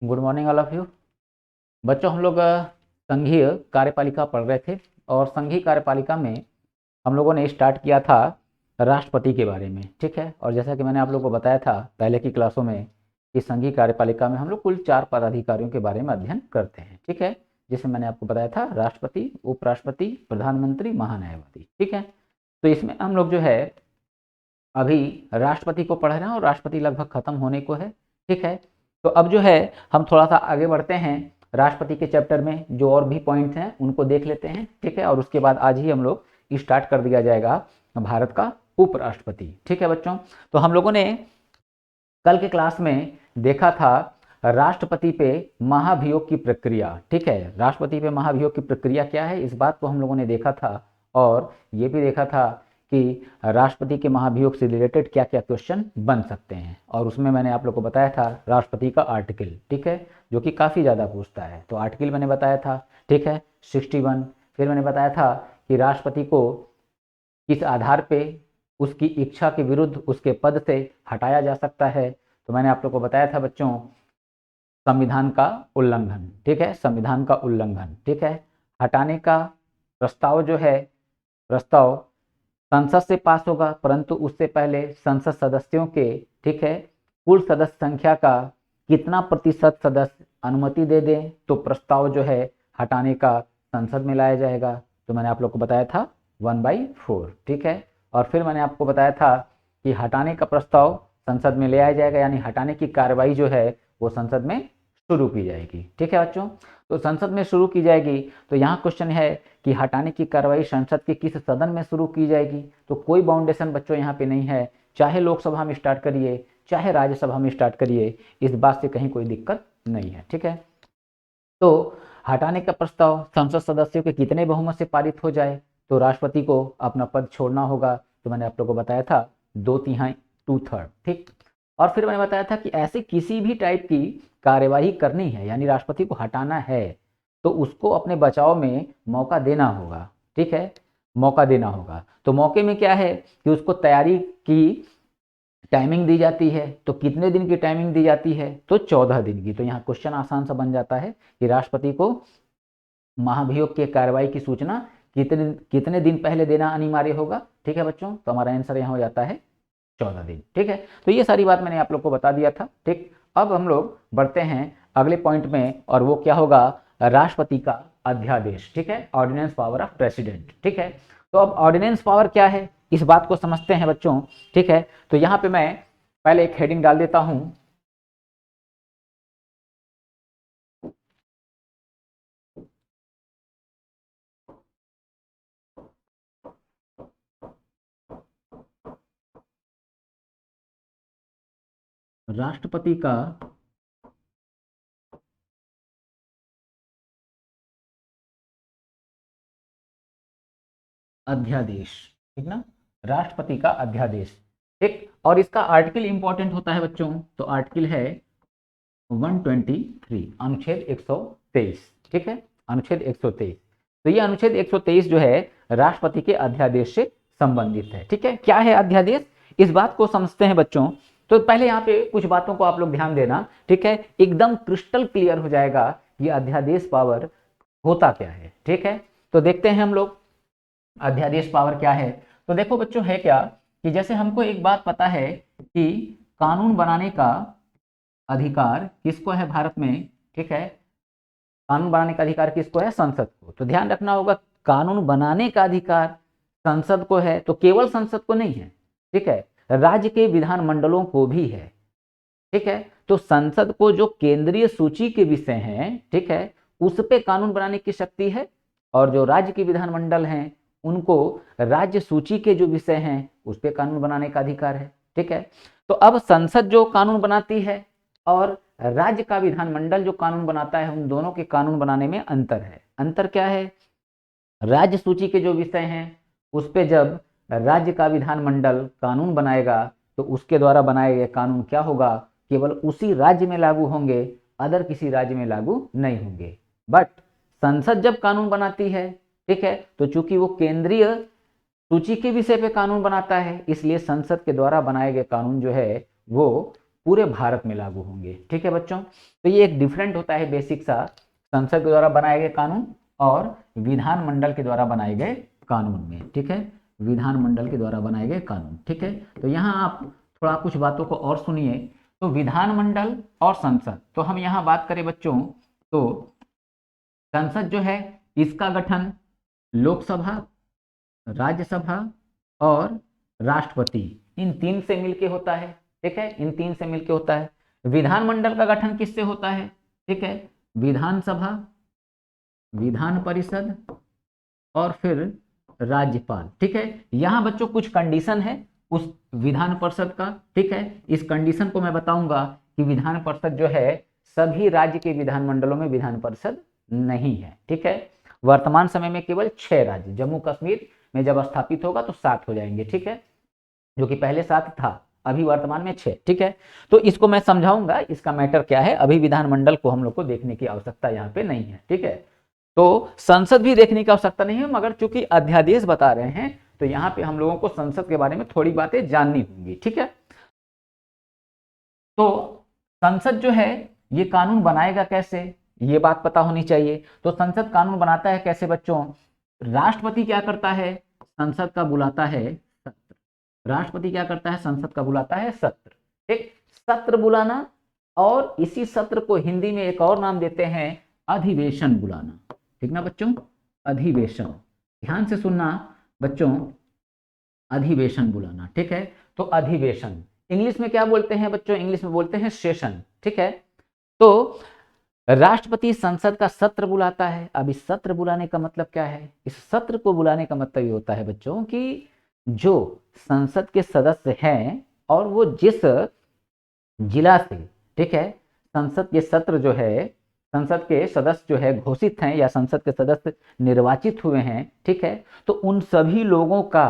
Good morning all of you. बच्चों, हम लोग संघीय कार्यपालिका पढ़ रहे थे और संघीय कार्यपालिका में हम लोगों ने स्टार्ट किया था राष्ट्रपति के बारे में। ठीक है, और जैसा कि मैंने आप लोगों को बताया था पहले की क्लासों में कि संघीय कार्यपालिका में हम लोग कुल 4 पदाधिकारियों के बारे में अध्ययन करते हैं। ठीक है, जिसमें मैंने आपको बताया था राष्ट्रपति, उपराष्ट्रपति, प्रधानमंत्री, महान्यायवादी। ठीक है, तो इसमें हम लोग जो है अभी राष्ट्रपति को पढ़ रहे हैं और राष्ट्रपति लगभग खत्म होने को है। ठीक है, तो अब जो है हम थोड़ा सा आगे बढ़ते हैं राष्ट्रपति के चैप्टर में, जो और भी पॉइंट्स हैं उनको देख लेते हैं। ठीक है, और उसके बाद आज ही हम लोग स्टार्ट कर दिया जाएगा भारत का उपराष्ट्रपति। ठीक है बच्चों, तो हम लोगों ने कल के क्लास में देखा था राष्ट्रपति पे महाभियोग की प्रक्रिया। ठीक है, राष्ट्रपति पे महाभियोग की प्रक्रिया क्या है, इस बात को हम लोगों ने देखा था और ये भी देखा था कि राष्ट्रपति के महाभियोग से रिलेटेड क्या क्या क्वेश्चन बन सकते हैं। और उसमें मैंने आप लोग को बताया था राष्ट्रपति का आर्टिकल, ठीक है, जो कि काफ़ी ज़्यादा पूछता है। तो आर्टिकल मैंने बताया था, ठीक है, 61। फिर मैंने बताया था कि राष्ट्रपति को किस आधार पे उसकी इच्छा के विरुद्ध उसके पद से हटाया जा सकता है। तो मैंने आप लोग को बताया था बच्चों, संविधान का उल्लंघन। ठीक है, संविधान का उल्लंघन। ठीक है, हटाने का प्रस्ताव जो है, प्रस्ताव संसद से पास होगा, परंतु उससे पहले संसद सदस्यों के, ठीक है, कुल सदस्य संख्या का कितना प्रतिशत सदस्य अनुमति दे दें तो प्रस्ताव जो है हटाने का संसद में लाया जाएगा। तो मैंने आप लोग को बताया था 1/4। ठीक है, और फिर मैंने आपको बताया था कि हटाने का प्रस्ताव संसद में ले आया जाएगा, यानी हटाने की कार्रवाई जो है वो संसद में शुरू की जाएगी। ठीक है बच्चों, तो संसद में शुरू की जाएगी। तो यहाँ क्वेश्चन है कि हटाने की कार्रवाई संसद के किस सदन में शुरू की जाएगी। तो कोई बाउंडेशन बच्चों यहाँ पे नहीं है, चाहे लोकसभा में स्टार्ट करिए चाहे राज्यसभा में स्टार्ट करिए, इस बात से कहीं कोई दिक्कत नहीं है। ठीक है, तो हटाने का प्रस्ताव संसद सदस्यों के कितने बहुमत से पारित हो जाए तो राष्ट्रपति को अपना पद छोड़ना होगा। तो मैंने आप लोगों को बताया था 2/3, 2/3। ठीक, और फिर मैंने बताया था कि ऐसे किसी भी टाइप की कार्यवाही करनी है, यानी राष्ट्रपति को हटाना है, तो उसको अपने बचाव में मौका देना होगा। ठीक है, मौका देना होगा। तो मौके में क्या है कि उसको तैयारी की टाइमिंग दी जाती है। तो कितने दिन की टाइमिंग दी जाती है, तो 14 दिन की। तो यहाँ क्वेश्चन आसान सा बन जाता है कि राष्ट्रपति को महाभियोग की कार्रवाई की सूचना कितने कितने दिन पहले देना अनिवार्य होगा। ठीक है बच्चों, तो हमारा आंसर यहाँ हो जाता है 14 दिन। ठीक है, तो ये सारी बात मैंने आप लोग को बता दिया था। ठीक, अब हम लोग बढ़ते हैं अगले पॉइंट में, और वो क्या होगा, राष्ट्रपति का अध्यादेश। ठीक है, ऑर्डिनेंस पावर ऑफ प्रेसिडेंट। ठीक है, तो अब ऑर्डिनेंस पावर क्या है इस बात को समझते हैं बच्चों। ठीक है, तो यहाँ पे मैं पहले एक हेडिंग डाल देता हूं, राष्ट्रपति का अध्यादेश। ठीक ना, राष्ट्रपति का अध्यादेश। ठीक, और इसका आर्टिकल इंपॉर्टेंट होता है बच्चों, तो आर्टिकल है 123, अनुच्छेद 123। ठीक है, अनुच्छेद 123। तो ये अनुच्छेद 123 जो है राष्ट्रपति के अध्यादेश से संबंधित है। ठीक है, क्या है अध्यादेश, इस बात को समझते हैं बच्चों। तो पहले यहाँ पे कुछ बातों को आप लोग ध्यान देना। ठीक है, एकदम क्रिस्टल क्लियर हो जाएगा कि अध्यादेश पावर होता क्या है। ठीक है, तो देखते हैं हम लोग अध्यादेश पावर क्या है। तो देखो बच्चों, है क्या कि जैसे हमको एक बात पता है कि कानून बनाने का अधिकार किसको है भारत में। ठीक है, कानून बनाने का अधिकार किसको है, संसद को। तो ध्यान रखना होगा, कानून बनाने का अधिकार संसद को है, तो केवल संसद को नहीं है। ठीक है, राज्य के विधानमंडलों को भी है। ठीक है, तो संसद को जो केंद्रीय सूची के विषय हैं, ठीक है, उस पे कानून बनाने की शक्ति है, और जो राज्य के विधानमंडल हैं उनको राज्य सूची के जो विषय हैं उस पे कानून बनाने का अधिकार है। ठीक है, तो अब संसद जो कानून बनाती है और राज्य का विधानमंडल जो कानून बनाता है, उन दोनों के कानून बनाने में अंतर है। अंतर क्या है, राज्य सूची के जो विषय हैं उस पे जब राज्य का विधानमंडल कानून बनाएगा तो उसके द्वारा बनाए गए कानून क्या होगा, केवल उसी राज्य में लागू होंगे, अदर किसी राज्य में लागू नहीं होंगे। बट संसद जब कानून बनाती है, ठीक है, तो चूंकि वो केंद्रीय सूची के विषय पे कानून बनाता है, इसलिए संसद के द्वारा बनाए गए कानून जो है वो पूरे भारत में लागू होंगे। ठीक है बच्चों, तो ये एक डिफरेंट होता है बेसिक सा संसद के द्वारा बनाए गए कानून और विधानमंडल के द्वारा बनाए गए कानून में। ठीक है, विधानमंडल के द्वारा बनाए गए कानून। ठीक है, तो यहाँ आप थोड़ा कुछ बातों को और सुनिए। तो विधानमंडल और संसद, तो हम यहाँ बात करें बच्चों तो संसद जो है इसका गठन लोकसभा, राज्यसभा और राष्ट्रपति इन तीन से मिलके होता है। ठीक है, इन तीन से मिलके होता है। विधानमंडल का गठन किससे होता है? ठीक है, विधानसभा, विधान परिषद और फिर राज्यपाल। ठीक है, यहाँ बच्चों कुछ कंडीशन है उस विधान परिषद का। ठीक है, इस कंडीशन को मैं बताऊंगा कि विधान परिषद जो है सभी राज्य के विधानमंडलों में विधान परिषद नहीं है। ठीक है, वर्तमान समय में केवल 6 राज्य, जम्मू कश्मीर में जब स्थापित होगा तो 7 हो जाएंगे। ठीक है, जो कि पहले 7 था, अभी वर्तमान में 6। ठीक है, तो इसको मैं समझाऊंगा इसका मैटर क्या है। अभी विधानमंडल को हम लोग को देखने की आवश्यकता यहाँ पे नहीं है। ठीक है, तो संसद भी देखने की आवश्यकता नहीं है, मगर चूंकि अध्यादेश बता रहे हैं तो यहाँ पे हम लोगों को संसद के बारे में थोड़ी बातें जाननी होंगी। ठीक है, तो संसद जो है ये कानून बनाएगा कैसे, ये बात पता होनी चाहिए। तो संसद कानून बनाता है कैसे बच्चों? राष्ट्रपति क्या करता है? संसद का बुलाता है सत्र। राष्ट्रपति क्या करता है? संसद का बुलाता है सत्र। ठीक, सत्र बुलाना, और इसी सत्र को हिंदी में एक और नाम देते हैं अधिवेशन बुलाना। ठीक ना बच्चों, अधिवेशन, ध्यान से सुनना बच्चों, अधिवेशन बुलाना। ठीक है, तो अधिवेशन इंग्लिश में क्या बोलते हैं बच्चों? इंग्लिश में बोलते हैं सेशन। ठीक है, तो राष्ट्रपति संसद का सत्र बुलाता है। अब इस सत्र बुलाने का मतलब क्या है? इस सत्र को बुलाने का मतलब ये होता है बच्चों कि जो संसद के सदस्य हैं और वो जिस जिला से, ठीक है, संसद के सत्र जो है, संसद के सदस्य जो है घोषित हैं या संसद के सदस्य निर्वाचित हुए हैं, ठीक है, तो उन सभी लोगों का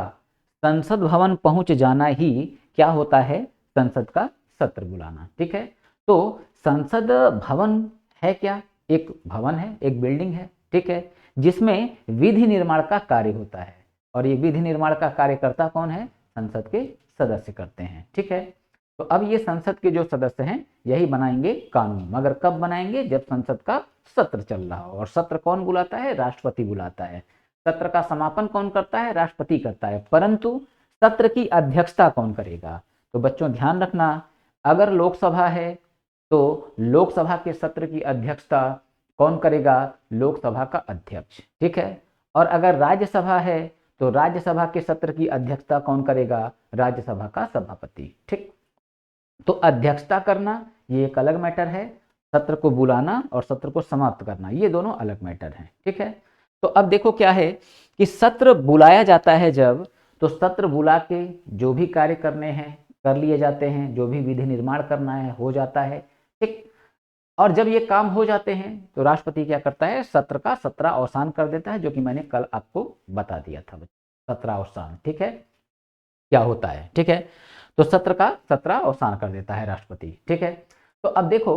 संसद भवन पहुंच जाना ही क्या होता है? संसद का सत्र बुलाना। ठीक है, तो संसद भवन है क्या? एक भवन है, एक बिल्डिंग है। ठीक है, जिसमें विधि निर्माण का कार्य होता है, और ये विधि निर्माण का कार्यकर्ता कौन है? संसद के सदस्य करते हैं। ठीक है, तो अब ये संसद के जो सदस्य हैं यही बनाएंगे कानून, मगर कब बनाएंगे? जब संसद का सत्र चल रहा हो। और सत्र कौन बुलाता है? राष्ट्रपति बुलाता है। सत्र का समापन कौन करता है? राष्ट्रपति करता है। परंतु सत्र की अध्यक्षता कौन करेगा? तो बच्चों ध्यान रखना, अगर लोकसभा है तो लोकसभा के सत्र की अध्यक्षता कौन करेगा? लोकसभा का अध्यक्ष। ठीक है, और अगर राज्यसभा है तो राज्यसभा के सत्र की अध्यक्षता कौन करेगा? राज्यसभा का सभापति। ठीक, तो अध्यक्षता करना ये एक अलग मैटर है, सत्र को बुलाना और सत्र को समाप्त करना ये दोनों अलग मैटर हैं। ठीक है, तो अब देखो क्या है कि सत्र बुलाया जाता है जब, तो सत्र बुला के जो भी कार्य करने हैं कर लिए जाते हैं, जो भी विधि निर्माण करना है हो जाता है। ठीक, और जब ये काम हो जाते हैं तो राष्ट्रपति क्या करता है? सत्र का सत्रह अवसान कर देता है, जो कि मैंने कल आपको बता दिया था सत्रह अवसान। ठीक है, क्या होता है? ठीक है, तो सत्र का सत्रह अवसान कर देता है राष्ट्रपति। ठीक है, तो अब देखो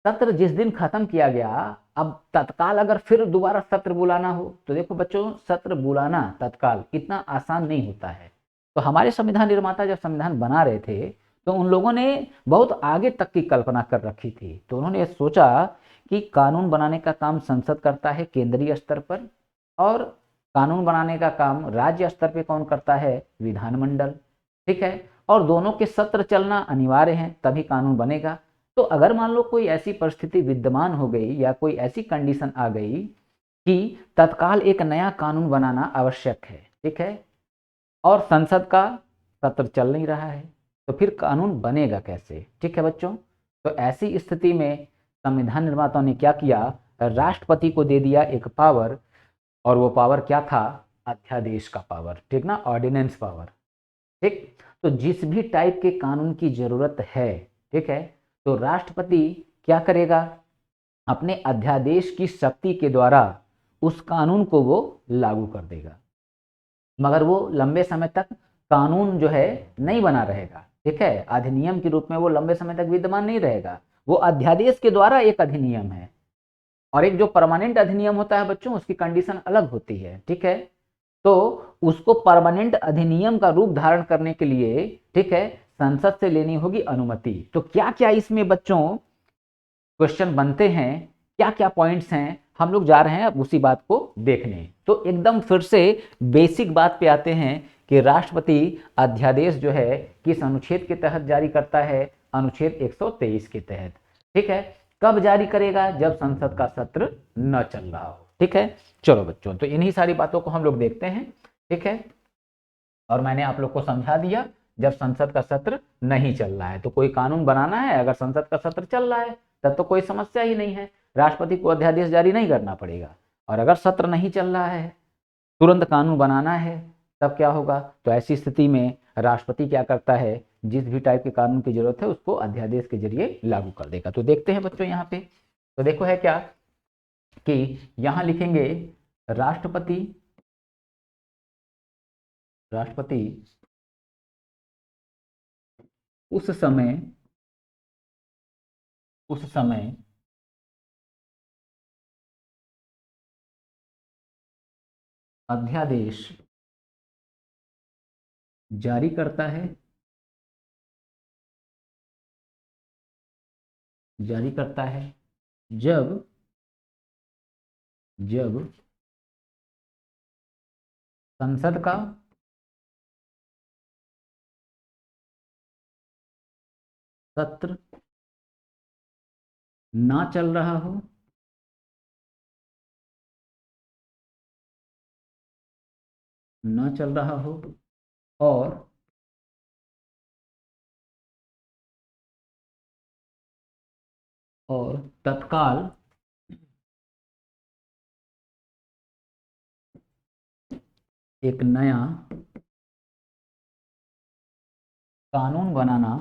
सत्र जिस दिन खत्म किया गया, अब तत्काल अगर फिर दोबारा सत्र बुलाना हो तो देखो बच्चों, सत्र बुलाना तत्काल इतना आसान नहीं होता है। तो हमारे संविधान निर्माता जब संविधान बना रहे थे तो उन लोगों ने बहुत आगे तक की कल्पना कर रखी थी। तो उन्होंने सोचा कि कानून बनाने का काम संसद करता है केंद्रीय स्तर पर, और कानून बनाने का काम राज्य स्तर पे कौन करता है? विधानमंडल। ठीक है, और दोनों के सत्र चलना अनिवार्य है, तभी कानून बनेगा। तो अगर मान लो कोई ऐसी परिस्थिति विद्यमान हो गई या कोई ऐसी कंडीशन आ गई कि तत्काल एक नया कानून बनाना आवश्यक है, ठीक है, और संसद का सत्र चल नहीं रहा है, तो फिर कानून बनेगा कैसे? ठीक है बच्चों, तो ऐसी स्थिति में संविधान निर्माताओं ने क्या किया? राष्ट्रपति को दे दिया एक पावर, और वो पावर क्या था? अध्यादेश का पावर। ठीक ना, ऑर्डिनेंस पावर। ठीक, तो जिस भी टाइप के कानून की जरूरत है, ठीक है, तो राष्ट्रपति क्या करेगा? अपने अध्यादेश की शक्ति के द्वारा उस कानून को वो लागू कर देगा, मगर वो लंबे समय तक कानून जो है नहीं बना रहेगा। ठीक है, अधिनियम के रूप में वो लंबे समय तक विद्यमान नहीं रहेगा, वो अध्यादेश के द्वारा एक अधिनियम है। और एक जो परमानेंट अधिनियम होता है बच्चों, उसकी कंडीशन अलग होती है। ठीक है, तो उसको परमानेंट अधिनियम का रूप धारण करने के लिए, ठीक है, संसद से लेनी होगी अनुमति। तो क्या क्या इसमें बच्चों क्वेश्चन बनते हैं, क्या क्या पॉइंट्स हैं, हम लोग जा रहे हैं अब उसी बात को देखने। तो एकदम फिर से बेसिक बात पे आते हैं कि राष्ट्रपति अध्यादेश जो है किस अनुच्छेद के तहत जारी करता है, अनुच्छेद 123 के तहत। ठीक है, कब जारी करेगा, जब संसद का सत्र न चल रहा हो। ठीक है, चलो बच्चों, तो इन्हीं सारी बातों को हम लोग देखते हैं। ठीक है, और मैंने आप लोग को समझा दिया जब संसद का सत्र नहीं चल रहा है तो कोई कानून बनाना है, अगर संसद का सत्र चल रहा है तब तो कोई समस्या ही नहीं है, राष्ट्रपति को अध्यादेश जारी नहीं करना पड़ेगा। और अगर सत्र नहीं चल रहा है, तुरंत कानून बनाना है, तब क्या होगा, तो ऐसी स्थिति में राष्ट्रपति क्या करता है, जिस भी टाइप के कानून की जरूरत है उसको अध्यादेश के जरिए लागू कर देगा। तो देखते हैं बच्चों यहाँ पे, तो देखो है क्या कि यहाँ लिखेंगे राष्ट्रपति राष्ट्रपति उस समय अध्यादेश जारी करता है, जब संसद का सत्र ना चल रहा हो, और तत्काल एक नया कानून बनाना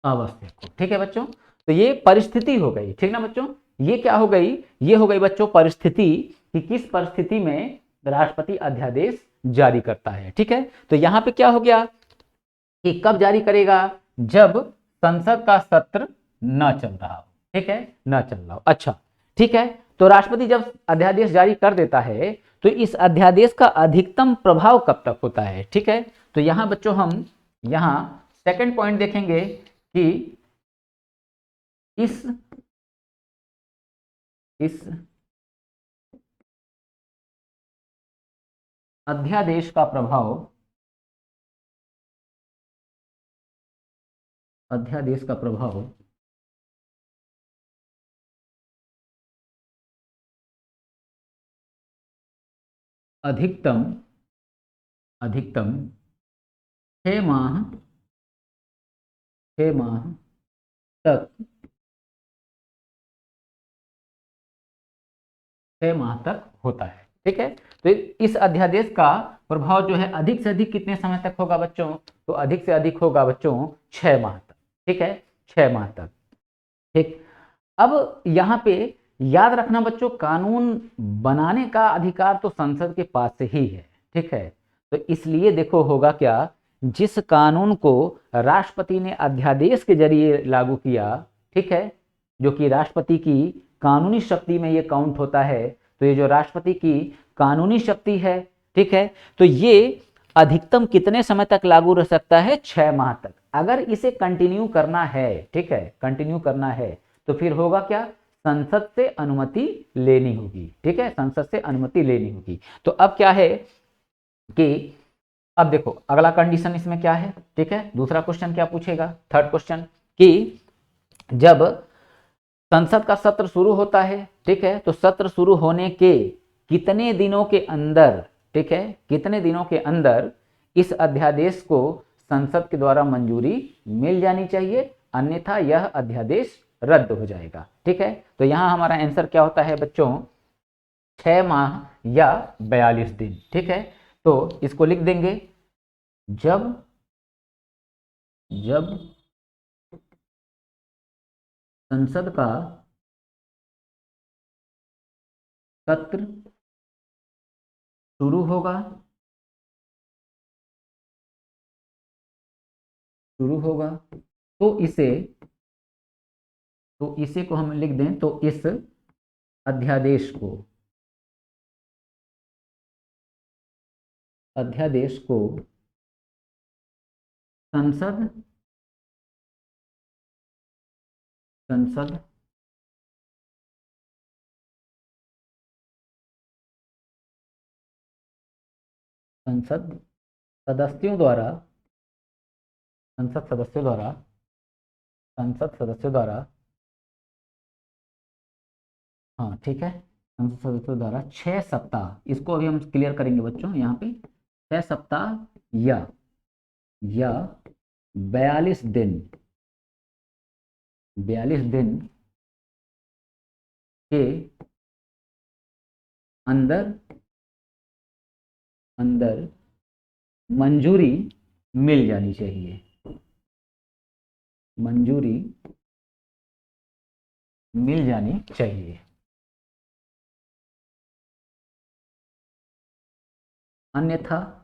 आवश्यक हो। ठीक है बच्चों, तो ये परिस्थिति हो गई, ठीक ना बच्चों, ये क्या हो गई, ये हो गई बच्चों परिस्थिति, कि किस परिस्थिति में राष्ट्रपति अध्यादेश जारी करता है। ठीक है, तो यहां पे क्या हो गया कि कब जारी करेगा, जब संसद का सत्र न चल रहा हो। ठीक है, न चल रहा हो। अच्छा, ठीक है, तो राष्ट्रपति जब अध्यादेश जारी कर देता है तो इस अध्यादेश का अधिकतम प्रभाव कब तक होता है। ठीक है, तो यहां बच्चों हम यहां सेकंड पॉइंट देखेंगे कि इस अध्यादेश का प्रभाव अधिकतम 6 माह तक 6 माह तक होता है। ठीक है, तो इस अध्यादेश का प्रभाव जो है अधिक से अधिक कितने समय तक होगा बच्चों, तो अधिक से अधिक होगा बच्चों 6 माह तक। ठीक है, 6 माह तक। ठीक, अब यहाँ पे याद रखना बच्चों, कानून बनाने का अधिकार तो संसद के पास से ही है। ठीक है, तो इसलिए देखो होगा क्या, जिस कानून को राष्ट्रपति ने अध्यादेश के जरिए लागू किया, ठीक है, जो कि राष्ट्रपति की कानूनी शक्ति में ये काउंट होता है, तो ये जो राष्ट्रपति की कानूनी शक्ति है, ठीक है, तो ये अधिकतम कितने समय तक लागू रह सकता है, 6 माह तक। अगर इसे कंटिन्यू करना है, ठीक है, कंटिन्यू करना है, तो फिर होगा क्या, संसद से अनुमति लेनी होगी। ठीक है, संसद से अनुमति लेनी होगी। तो अब क्या है कि अब देखो अगला कंडीशन इसमें क्या है। ठीक है, दूसरा क्वेश्चन क्या पूछेगा, थर्ड क्वेश्चन, कि जब संसद का सत्र शुरू होता है, ठीक है, तो सत्र शुरू होने के कितने दिनों के अंदर, ठीक है, कितने दिनों के अंदर इस अध्यादेश को संसद के द्वारा मंजूरी मिल जानी चाहिए, अन्यथा यह अध्यादेश रद्द हो जाएगा। ठीक है, तो यहां हमारा आंसर क्या होता है बच्चों, 6 माह या 42 दिन। ठीक है, तो इसको लिख देंगे, जब संसद का सत्र शुरू होगा तो इसे तो इसे को हम लिख दें तो इस अध्यादेश को संसद संसद संसद सदस्यों द्वारा संसद सदस्यों द्वारा संसद सदस्यों द्वारा हाँ ठीक है, संसद सदस्यों द्वारा 6 सप्ताह, इसको अभी हम क्लियर करेंगे बच्चों यहाँ पे, 6 सप्ताह या 42 दिन 42 दिन के अंदर अंदर मंजूरी मिल जानी चाहिए, मंजूरी मिल जानी चाहिए, अन्यथा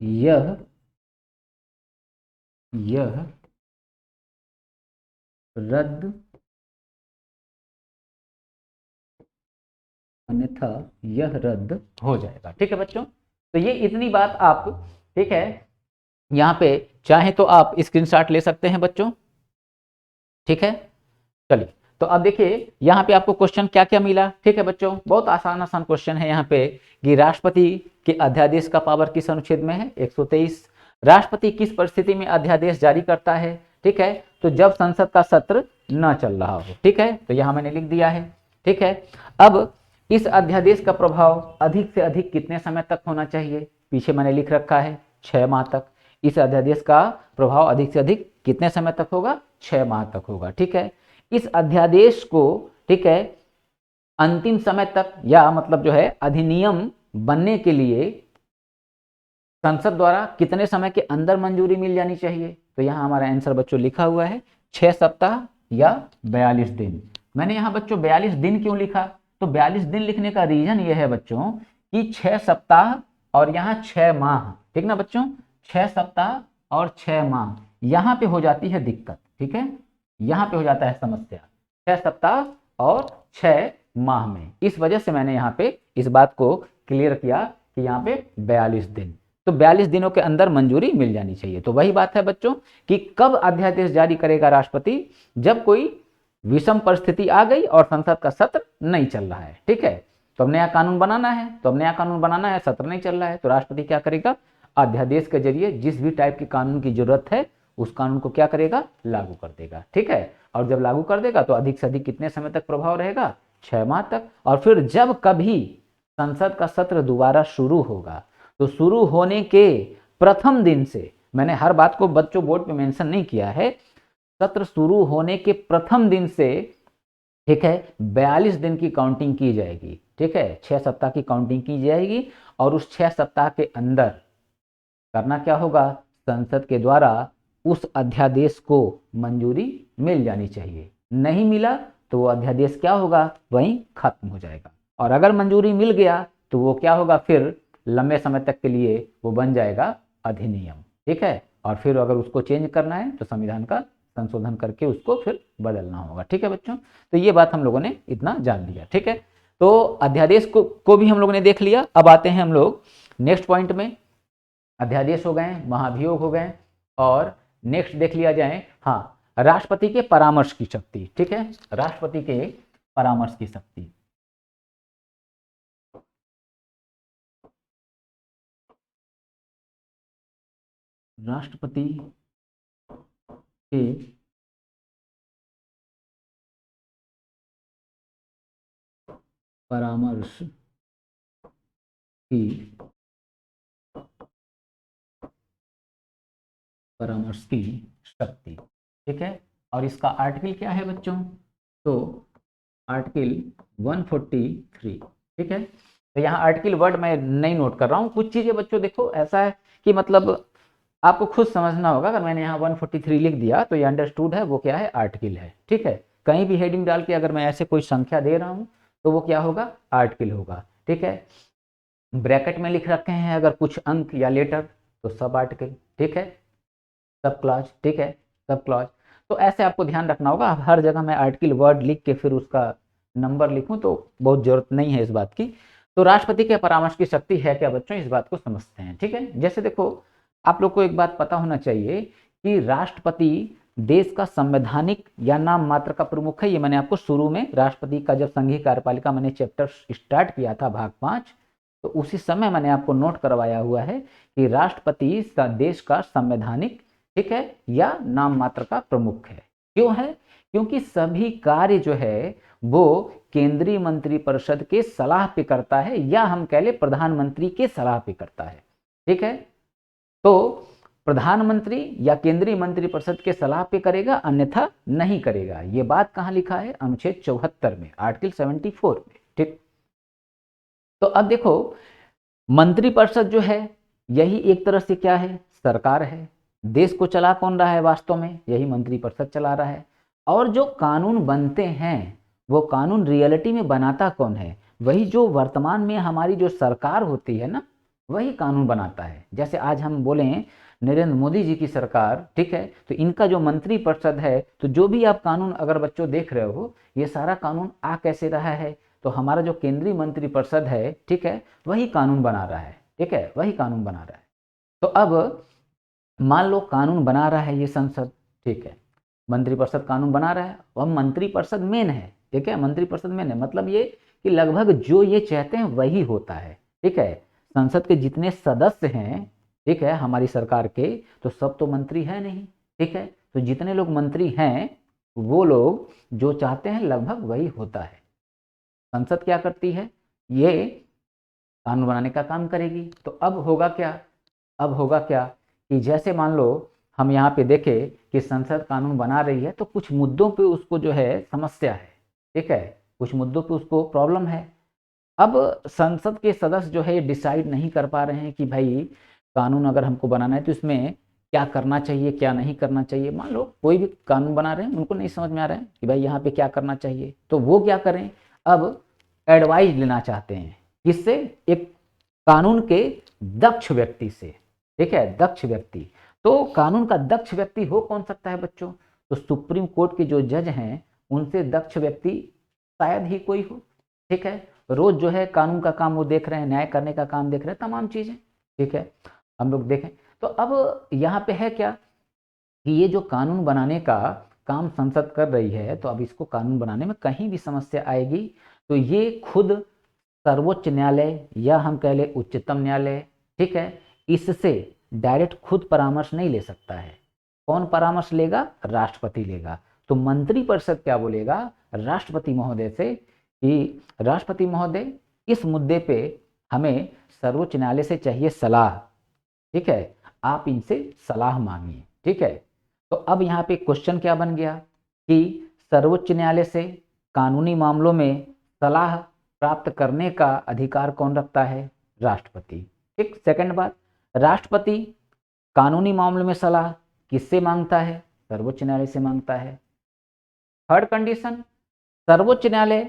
यह रद्द हो जाएगा। ठीक है बच्चों, तो ये इतनी बात आप, ठीक है, यहाँ पे चाहे तो आप स्क्रीनशॉट ले सकते हैं बच्चों। ठीक है, चलिए तो अब देखिए यहाँ पे आपको क्वेश्चन क्या क्या मिला। ठीक है बच्चों, बहुत आसान आसान क्वेश्चन है यहाँ पे कि राष्ट्रपति के अध्यादेश का पावर किस अनुच्छेद में है, 123। राष्ट्रपति किस परिस्थिति में अध्यादेश जारी करता है, ठीक है, तो जब संसद का सत्र न चल रहा हो। ठीक है, तो यहाँ मैंने लिख दिया है। ठीक है, अब इस अध्यादेश का प्रभाव अधिक से अधिक कितने समय तक होना चाहिए, पीछे मैंने लिख रखा है 6 माह तक। इस अध्यादेश का प्रभाव अधिक से अधिक कितने समय तक होगा, 6 माह तक होगा। ठीक है, इस अध्यादेश को, ठीक है, अंतिम समय तक या मतलब जो है अधिनियम बनने के लिए संसद द्वारा कितने समय के अंदर मंजूरी मिल जानी चाहिए, तो यहाँ हमारा आंसर बच्चों लिखा हुआ है 6 सप्ताह या 42 दिन। मैंने यहाँ बच्चों 42 दिन क्यों लिखा, तो 42 दिन लिखने का रीजन ये है बच्चों कि 6 सप्ताह और यहाँ 6 माह, ठीक ना बच्चों, 6 सप्ताह और 6 माह, यहाँ पे हो जाती है दिक्कत। ठीक है, यहाँ पे हो जाता है समस्या 6 सप्ताह और 6 माह में, इस वजह से मैंने यहाँ पे इस बात को क्लियर किया कि यहाँ पे 42 दिन, तो 42 दिनों के अंदर मंजूरी मिल जानी चाहिए। तो वही बात है बच्चों कि कब अध्यादेश जारी करेगा राष्ट्रपति, जब कोई विषम परिस्थिति आ गई और संसद का सत्र नहीं चल रहा है। ठीक है, तो अब नया कानून बनाना है, सत्र नहीं चल रहा है, तो राष्ट्रपति क्या करेगा, अध्यादेश के जरिए जिस भी टाइप के कानून की जरूरत है उस कानून को क्या करेगा, लागू कर देगा। ठीक है, और जब लागू कर देगा तो अधिक से अधिक कितने समय तक प्रभाव रहेगा, 6 माह तक। और फिर जब कभी संसद का सत्र दोबारा शुरू होगा तो शुरू होने के प्रथम दिन से, मैंने हर बात को बच्चों बोर्ड पे मेंशन नहीं किया है, सत्र शुरू होने के प्रथम दिन से, ठीक है, 42 दिन की काउंटिंग की जाएगी। ठीक है, 6 सप्ताह की काउंटिंग की जाएगी और उस 6 सप्ताह के अंदर करना क्या होगा, संसद के द्वारा उस अध्यादेश को मंजूरी मिल जानी चाहिए। नहीं मिला तो वो अध्यादेश क्या होगा, वहीं खत्म हो जाएगा। और अगर मंजूरी मिल गया तो वो क्या होगा, फिर लंबे समय तक के लिए वो बन जाएगा अधिनियम। ठीक है, और फिर अगर उसको चेंज करना है तो संविधान का संशोधन करके उसको फिर बदलना होगा। ठीक है बच्चों, तो ये बात हम लोगों ने इतना जान लिया। ठीक है, तो अध्यादेश को भी हम लोगों ने देख लिया। अब आते हैं हम लोग नेक्स्ट पॉइंट में। अध्यादेश हो गए, महाभियोग हो गए, और नेक्स्ट देख लिया जाए, हाँ, राष्ट्रपति के परामर्श की शक्ति। ठीक है, राष्ट्रपति के परामर्श की शक्ति। राष्ट्रपति के परामर्श की शक्ति। ठीक है, और इसका आर्टिकल क्या है बच्चों, तो आर्टिकल 143। ठीक है, तो यहाँ आर्टिकल वर्ड मैं नहीं नोट कर रहा हूँ, कुछ चीजें बच्चों देखो ऐसा है कि मतलब आपको खुद समझना होगा। अगर मैंने यहाँ 143 लिख दिया तो ये अंडरस्टूड है वो क्या है, आर्टिकल है। ठीक है, कहीं भी हेडिंग डाल के अगर मैं ऐसे कोई संख्या दे रहा हूँ तो वो क्या होगा, आर्टिकल होगा। ठीक है, ब्रैकेट में लिख रखे हैं अगर कुछ अंक या लेटर तो सब आर्टिकल। ठीक है, सब क्लॉज। ठीक है, सब क्लॉज। तो ऐसे आपको ध्यान रखना होगा। हर जगह मैं आर्टिकल वर्ड लिख के फिर उसका नंबर लिखूं तो बहुत जरूरत नहीं है इस बात की। तो राष्ट्रपति के परामर्श की शक्ति है क्या बच्चों, इस बात को समझते हैं। ठीक है, जैसे देखो आप लोग को एक बात पता होना चाहिए कि राष्ट्रपति देश का संवैधानिक या नाम मात्र का प्रमुख है। ये मैंने आपको शुरू में राष्ट्रपति का जब संघीय कार्यपालिका मैंने चैप्टर स्टार्ट किया था भाग 5, तो उसी समय मैंने आपको नोट करवाया हुआ है कि राष्ट्रपति देश का संवैधानिक, ठीक है, या नाम मात्र का प्रमुख है। क्यों है? क्योंकि सभी कार्य जो है वो केंद्रीय मंत्रिपरिषद के सलाह पे करता है, या हम कह ले प्रधानमंत्री के सलाह पे करता है। ठीक है, तो प्रधानमंत्री या केंद्रीय मंत्रिपरिषद के सलाह पे करेगा, अन्यथा नहीं करेगा। ये बात कहां लिखा है? अनुच्छेद 74 में, आर्टिकल 74 में। ठीक, तो अब देखो मंत्रिपरिषद जो है यही एक तरह से क्या है? सरकार है। देश को चला कौन रहा है वास्तव में? यही मंत्रिपरिषद चला रहा है। और जो कानून बनते हैं वो कानून रियलिटी में बनाता कौन है? वही जो वर्तमान में हमारी जो सरकार होती है ना, वही कानून बनाता है। जैसे आज हम बोले नरेंद्र मोदी जी की सरकार, ठीक है, तो इनका जो मंत्रिपरिषद है, तो जो भी आप कानून अगर बच्चों देख रहे हो, ये सारा कानून आ कैसे रहा है? तो हमारा जो केंद्रीय मंत्रिपरिषद है, ठीक है, वही कानून बना रहा है। ठीक है, वही कानून बना रहा है। तो अब मान लो कानून बना रहा है ये संसद, ठीक है, मंत्रिपरिषद कानून बना रहा है, और मंत्रिपरिषद मेन है। ठीक है, मंत्रिपरिषद मेन है, मतलब ये कि लगभग जो ये चाहते हैं वही होता है। ठीक है, संसद के जितने सदस्य हैं, ठीक है, हमारी सरकार के, तो सब तो मंत्री है नहीं। ठीक है, तो जितने लोग मंत्री हैं वो लोग जो चाहते हैं लगभग वही होता है। संसद क्या करती है? ये कानून बनाने का काम करेगी। तो अब होगा क्या? अब होगा क्या कि जैसे मान लो हम यहाँ पे देखें कि संसद कानून बना रही है, तो कुछ मुद्दों पे उसको जो है समस्या है। ठीक है, कुछ मुद्दों पे उसको प्रॉब्लम है। अब संसद के सदस्य जो है डिसाइड नहीं कर पा रहे हैं कि भाई कानून अगर हमको बनाना है तो इसमें क्या करना चाहिए, क्या नहीं करना चाहिए। मान लो कोई भी कानून बना रहे हैं, उनको नहीं समझ में आ रहा है कि भाई यहाँ पे क्या करना चाहिए, तो वो क्या करें? अब एडवाइस लेना चाहते हैं। किससे? एक कानून के दक्ष व्यक्ति से। ठीक है, दक्ष व्यक्ति। तो कानून का दक्ष व्यक्ति हो कौन सकता है बच्चों? तो सुप्रीम कोर्ट के जो जज हैं उनसे दक्ष व्यक्ति शायद ही कोई हो। ठीक है, रोज जो है कानून का काम वो देख रहे हैं, न्याय करने का काम देख रहे हैं, तमाम चीजें। ठीक है, हम लोग देखें तो अब यहाँ पे है क्या कि ये जो कानून बनाने का काम संसद कर रही है, तो अब इसको कानून बनाने में कहीं भी समस्या आएगी तो ये खुद सर्वोच्च न्यायालय या हम कह ले उच्चतम न्यायालय, ठीक है, इससे डायरेक्ट खुद परामर्श नहीं ले सकता है। कौन परामर्श लेगा? राष्ट्रपति लेगा। तो मंत्रिपरिषद क्या बोलेगा? राष्ट्रपति महोदय से कि राष्ट्रपति महोदय इस मुद्दे पे हमें सर्वोच्च न्यायालय से चाहिए सलाह। ठीक है, आप इनसे सलाह मांगिए। ठीक है, तो अब यहाँ पे क्वेश्चन क्या बन गया कि सर्वोच्च न्यायालय से कानूनी मामलों में सलाह प्राप्त करने का अधिकार कौन रखता है? राष्ट्रपति। ठीक, सेकंड बात, राष्ट्रपति कानूनी मामलों में सलाह किससे मांगता है? सर्वोच्च न्यायालय से मांगता है। थर्ड कंडीशन, सर्वोच्च न्यायालय,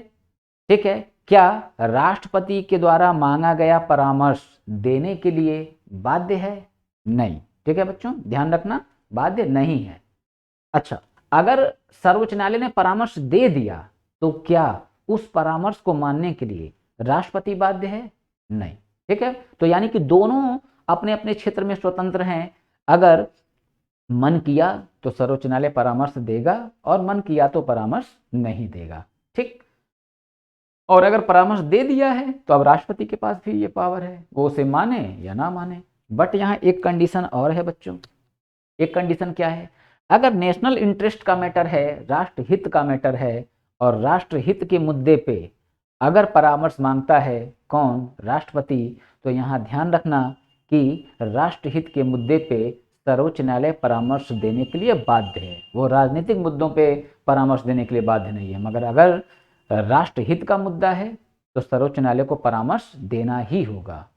ठीक है, क्या राष्ट्रपति के द्वारा मांगा गया परामर्श देने के लिए बाध्य है? नहीं। ठीक है बच्चों, ध्यान रखना, बाध्य नहीं है। अच्छा, अगर सर्वोच्च न्यायालय ने परामर्श दे दिया तो क्या उस परामर्श को मानने के लिए राष्ट्रपति बाध्य है? नहीं। ठीक है, तो यानी कि दोनों अपने अपने क्षेत्र में स्वतंत्र हैं। अगर मन किया तो सर्वोच्च न्यायालय परामर्श देगा और मन किया तो परामर्श नहीं देगा। ठीक, और अगर परामर्श दे दिया है तो अब राष्ट्रपति के पास भी ये पावर है, वो उसे माने या ना माने। बट यहाँ एक कंडीशन और है बच्चों। एक कंडीशन क्या है? अगर नेशनल इंटरेस्ट का मैटर है, राष्ट्रहित का मैटर है, और राष्ट्रहित के मुद्दे पे अगर परामर्श मांगता है कौन? राष्ट्रपति, तो यहाँ ध्यान रखना कि राष्ट्रहित के मुद्दे पे सर्वोच्च न्यायालय परामर्श देने के लिए बाध्य है। वो राजनीतिक मुद्दों पे परामर्श देने के लिए बाध्य नहीं है, मगर अगर राष्ट्रहित का मुद्दा है तो सर्वोच्च न्यायालय को परामर्श देना ही होगा।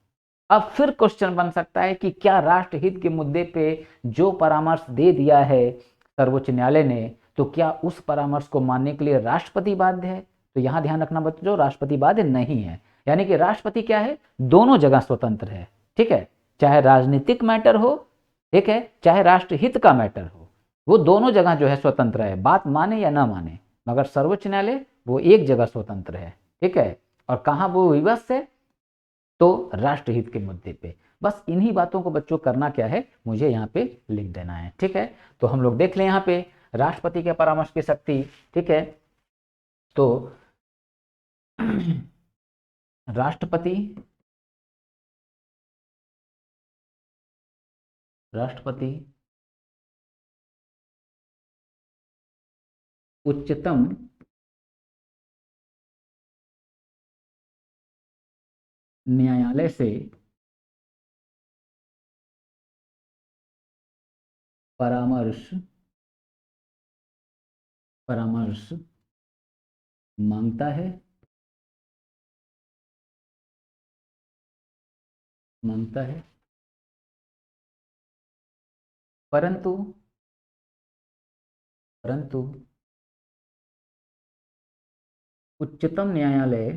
अब फिर क्वेश्चन बन सकता है कि क्या राष्ट्रहित के मुद्दे पे जो परामर्श दे दिया है सर्वोच्च न्यायालय ने, तो क्या उस परामर्श को मानने के लिए राष्ट्रपति बाध्य है? तो यहां ध्यान रखना बच्चों, राष्ट्रपति बाध्य नहीं है। यानी कि राष्ट्रपति क्या है? दोनों जगह स्वतंत्र है। ठीक है, चाहे राजनीतिक मैटर हो, ठीक है, चाहे राष्ट्रहित का मैटर हो, वो दोनों जगह जो है स्वतंत्र है, बात माने या ना माने, मगर सर्वोच्च न्यायालय वो एक जगह स्वतंत्र है, ठीक है। और कहाँ वो विवश है, तो राष्ट्रहित के मुद्दे पे। बस इन्हीं बातों को बच्चों करना क्या है, मुझे यहाँ पे लिख देना है, ठीक है। तो हम लोग देख लें यहाँ पे राष्ट्रपति के परामर्श की शक्ति, ठीक है। तो राष्ट्रपति राष्ट्रपति उच्चतम न्यायालय से परामर्श परामर्श मांगता है, परंतु परंतु उच्चतम न्यायालय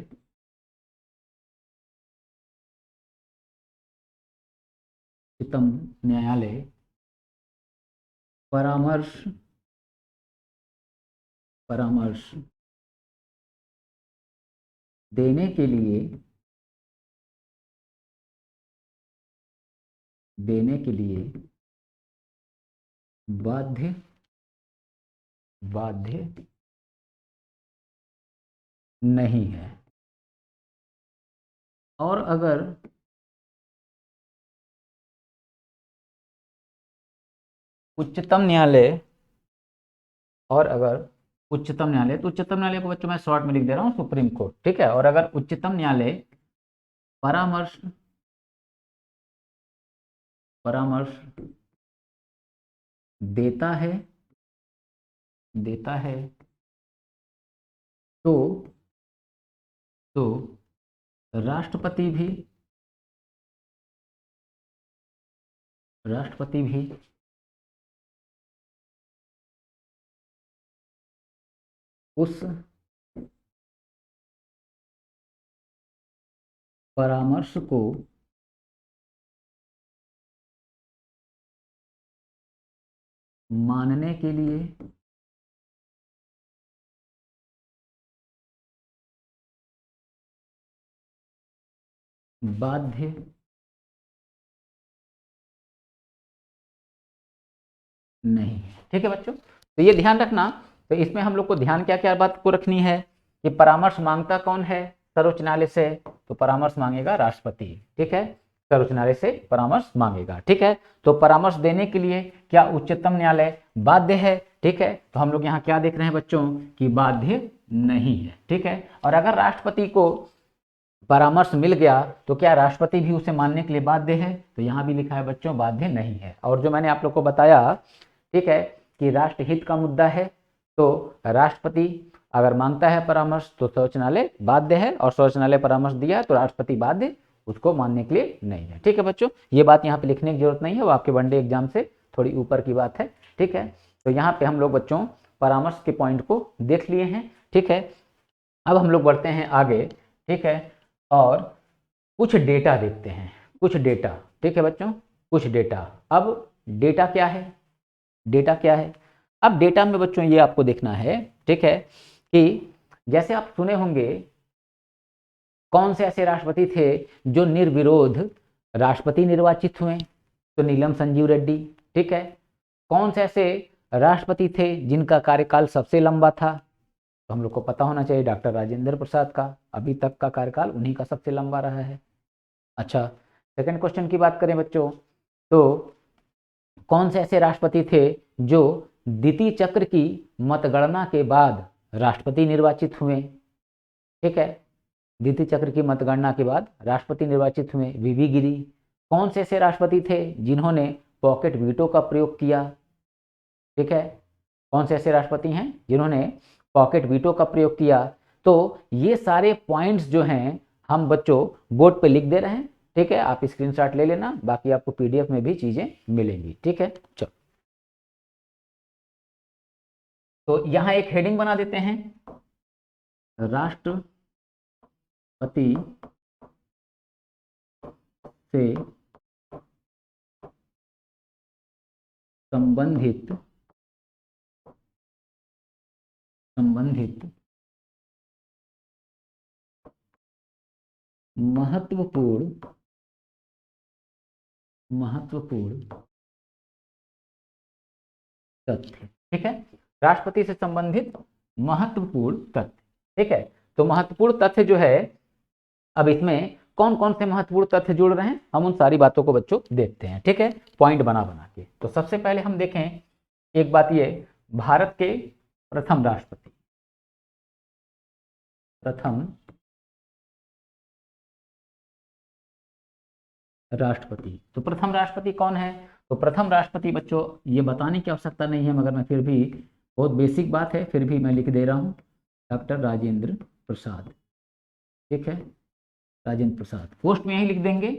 उच्चतम न्यायालय परामर्श परामर्श देने के लिए बाध्य बाध्य नहीं है। और अगर उच्चतम न्यायालय और अगर उच्चतम न्यायालय, तो उच्चतम न्यायालय को बच्चों मैं शॉर्ट में लिख दे रहा हूँ सुप्रीम कोर्ट, ठीक है। और अगर उच्चतम न्यायालय परामर्श परामर्श देता है देता है तो तो राष्ट्रपति भी उस परामर्श को मानने के लिए बाध्य नहीं है, ठीक है बच्चों। तो ये ध्यान रखना। तो इसमें हम लोग को ध्यान क्या क्या बात को रखनी है कि परामर्श मांगता कौन है सर्वोच्च न्यायालय से, तो परामर्श मांगेगा राष्ट्रपति, ठीक है। सर्वोच्च न्यायालय से परामर्श मांगेगा, ठीक है। तो परामर्श देने के लिए क्या उच्चतम न्यायालय बाध्य है, ठीक है। तो हम लोग यहाँ क्या देख रहे हैं बच्चों कि बाध्य नहीं है, ठीक है। और अगर राष्ट्रपति को परामर्श मिल गया तो क्या राष्ट्रपति भी उसे मानने के लिए बाध्य है, तो यहाँ भी लिखा है बच्चों बाध्य नहीं है। और जो मैंने आप लोग को बताया, ठीक है, कि राष्ट्रहित का मुद्दा है, तो राष्ट्रपति अगर मांगता है परामर्श तो सर्वोच्च न्यायालय बाध्य है, और सर्वोच्च न्यायालय परामर्श दिया तो राष्ट्रपति बाध्य उसको मानने के लिए नहीं है, ठीक है बच्चों। ये बात यहाँ पे लिखने की जरूरत नहीं है, वो आपके वनडे एग्जाम से थोड़ी ऊपर की बात है, ठीक है। तो यहाँ पे हम लोग बच्चों परामर्श के पॉइंट को देख लिए हैं, ठीक है। अब हम लोग बढ़ते हैं आगे, ठीक है, और कुछ डेटा देखते हैं, कुछ डेटा, ठीक है बच्चों, कुछ डेटा। अब डेटा क्या है, डेटा क्या है। अब डेटा में बच्चों ये आपको देखना है, ठीक है, कि जैसे आप सुने होंगे कौन से ऐसे राष्ट्रपति थे जो निर्विरोध राष्ट्रपति निर्वाचित हुए, तो नीलम संजीव रेड्डी, ठीक है। कौन से ऐसे राष्ट्रपति थे जिनका कार्यकाल सबसे लंबा था, तो हम लोग को पता होना चाहिए डॉक्टर राजेंद्र प्रसाद का, अभी तक का कार्यकाल उन्हीं का सबसे लंबा रहा है। अच्छा, सेकंड क्वेश्चन की बात करें बच्चों, तो कौन से ऐसे राष्ट्रपति थे जो द्वितीय चक्र की मतगणना के बाद राष्ट्रपति निर्वाचित हुए, ठीक है। द्वितीय चक्र की मतगणना के बाद राष्ट्रपति निर्वाचित हुए, वीवी गिरी। कौन से ऐसे राष्ट्रपति थे जिन्होंने पॉकेट वीटो का प्रयोग किया, ठीक है। कौन से ऐसे राष्ट्रपति हैं जिन्होंने पॉकेट वीटो का प्रयोग किया। तो ये सारे पॉइंट्स जो हैं हम बच्चों बोर्ड पे लिख दे रहे हैं, ठीक है। आप स्क्रीनशॉट ले लेना, बाकी आपको पीडीएफ में भी चीजें मिलेंगी, ठीक है। चलो, तो यहाँ एक हेडिंग बना देते हैं, राष्ट्रपति से संबंधित संबंधित महत्वपूर्ण तथ्य। ठीक है, राष्ट्रपति से संबंधित महत्वपूर्ण तथ्य। ठीक है, तो महत्वपूर्ण तथ्य जो है, अब इसमें कौन कौन से महत्वपूर्ण तथ्य जुड़ रहे हैं, हम उन सारी बातों को बच्चों देखते हैं। ठीक है, पॉइंट बना बना के। तो सबसे पहले हम देखें एक बात, ये भारत के प्रथम राष्ट्रपति, तो प्रथम राष्ट्रपति कौन है? तो प्रथम राष्ट्रपति बच्चों, ये बताने की आवश्यकता नहीं है, मगर मैं फिर भी, बहुत बेसिक बात है, फिर भी मैं लिख दे रहा हूँ, डॉक्टर राजेंद्र प्रसाद। ठीक है, राजेंद्र प्रसाद, पोस्ट में यही लिख देंगे।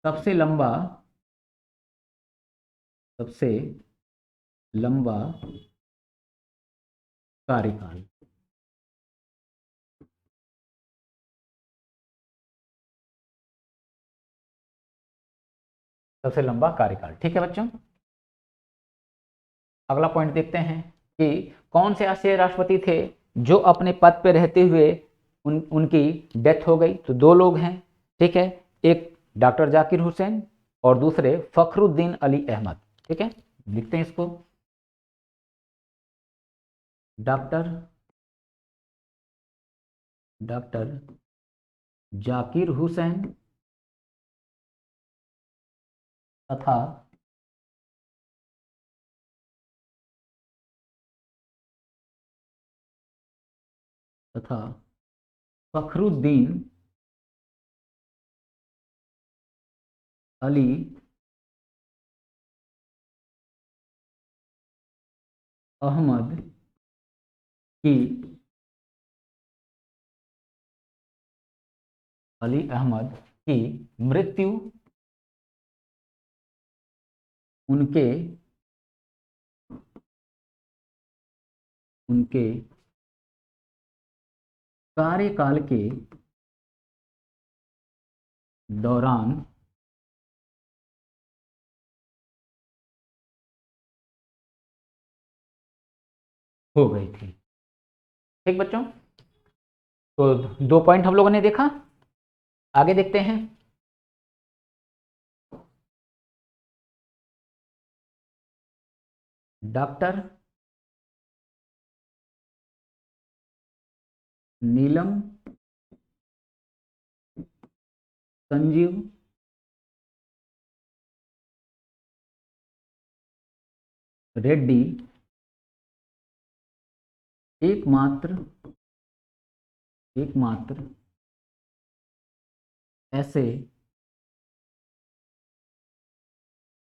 सबसे लंबा कार्यकाल, सबसे लंबा कार्यकाल। ठीक है बच्चों, अगला पॉइंट देखते हैं कि कौन से ऐसे राष्ट्रपति थे जो अपने पद पर रहते हुए उनकी डेथ हो गई। तो दो लोग हैं। ठीक है, एक डॉक्टर जाकिर हुसैन और दूसरे फखरुद्दीन अली अहमद। ठीक है, लिखते हैं इसको, डॉक्टर जाकिर हुसैन तथा फखरुद्दीन अली अहमद की मृत्यु उनके कार्यकाल के दौरान हो गई थी। ठीक बच्चों, तो दो पॉइंट हम लोगों ने देखा। आगे देखते हैं, डॉक्टर नीलम संजीव रेड्डी एकमात्र ऐसे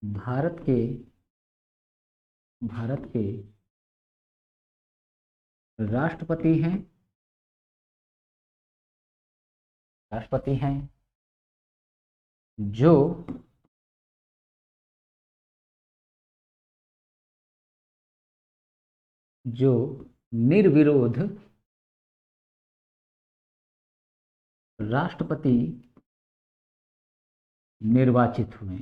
भारत के राष्ट्रपति हैं जो निर्विरोध राष्ट्रपति निर्वाचित हुए।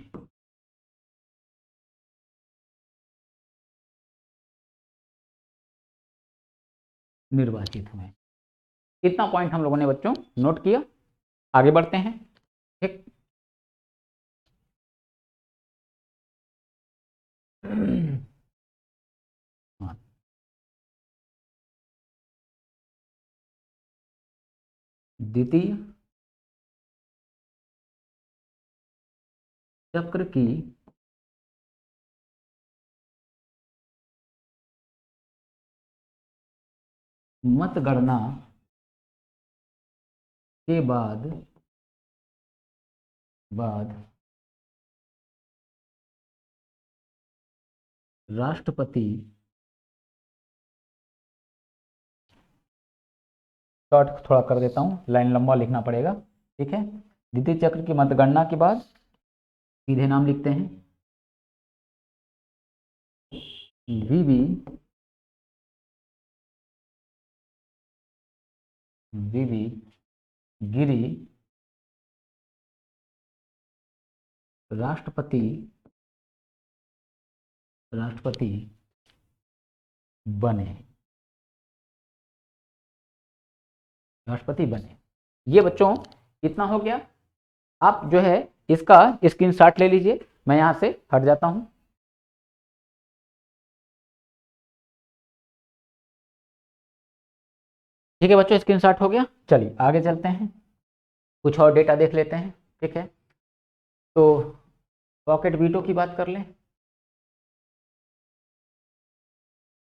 इतना पॉइंट हम लोगों ने बच्चों नोट किया। आगे बढ़ते हैं। ठीक, हाँ, द्वितीय चक्र की मतगणना के बाद राष्ट्रपति, शॉर्ट थोड़ा कर देता हूँ, लाइन लंबा लिखना पड़ेगा। ठीक है, द्वितीय चक्र की मतगणना के बाद सीधे नाम लिखते हैं, वीवी गिरी राष्ट्रपति बने। राष्ट्रपति बने। ये बच्चों इतना हो गया। आप जो है इसका स्क्रीनशॉट ले लीजिए, मैं यहाँ से हट जाता हूँ। ठीक है बच्चों, स्क्रीनशॉट हो गया। चलिए आगे चलते हैं, कुछ और डेटा देख लेते हैं। ठीक है, तो पॉकेट वीटो की बात कर लें।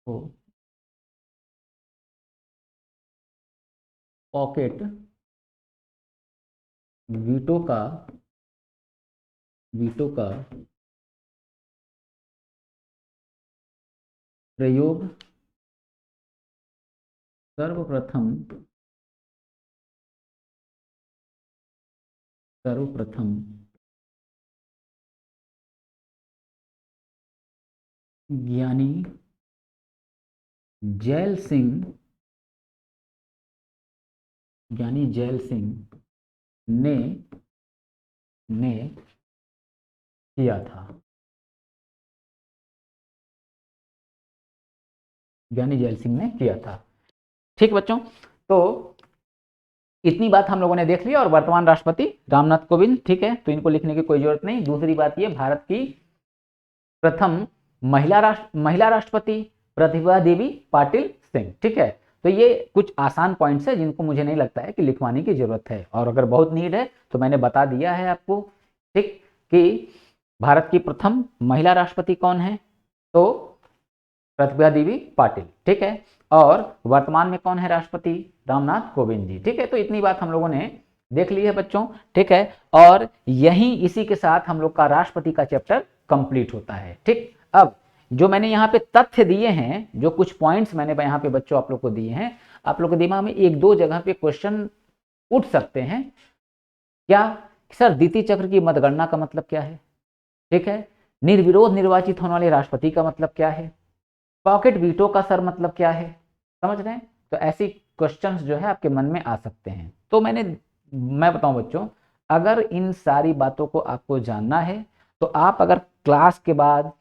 तो पॉकेट वीटो का प्रयोग सर्वप्रथम ज्ञानी जैल सिंह ने किया था। ज्ञानी जैल सिंह ने किया था। ठीक बच्चों, तो इतनी बात हम लोगों ने देख लिया। और वर्तमान राष्ट्रपति रामनाथ कोविंद। ठीक है, तो इनको लिखने की कोई जरूरत नहीं। दूसरी बात ये, भारत की प्रथम महिला राष्ट्रपति प्रतिभा देवी पाटिल सिंह। ठीक है, तो ये कुछ आसान पॉइंट्स है जिनको मुझे नहीं लगता है कि लिखवाने की जरूरत है, और अगर बहुत नीड है तो मैंने बता दिया है आपको। ठीक, कि भारत की प्रथम महिला राष्ट्रपति कौन है, तो प्रतिभा देवी पाटिल। ठीक है, और वर्तमान में कौन है राष्ट्रपति, रामनाथ कोविंद जी। ठीक है, तो इतनी बात हम लोगों ने देख ली है बच्चों। ठीक है, और यही इसी के साथ हम लोग का राष्ट्रपति का चैप्टर कंप्लीट होता है। ठीक, अब जो मैंने यहाँ पे तथ्य दिए हैं, जो कुछ पॉइंट्स मैंने यहाँ पे बच्चों आप लोग को दिए हैं, आप लोग के दिमाग में एक दो जगह पे क्वेश्चन उठ सकते हैं। क्या सर द्वितीय चक्र की मतगणना का मतलब क्या है? ठीक है, निर्विरोध निर्वाचित होने वाले राष्ट्रपति का मतलब क्या है? पॉकेट वीटो का सर मतलब क्या है? समझ रहे हैं? तो ऐसी क्वेश्चंस जो है आपके मन में आ सकते हैं। तो मैं बताऊं बच्चों, अगर इन सारी बातों को आपको जानना है तो आप अगर क्लास के बाद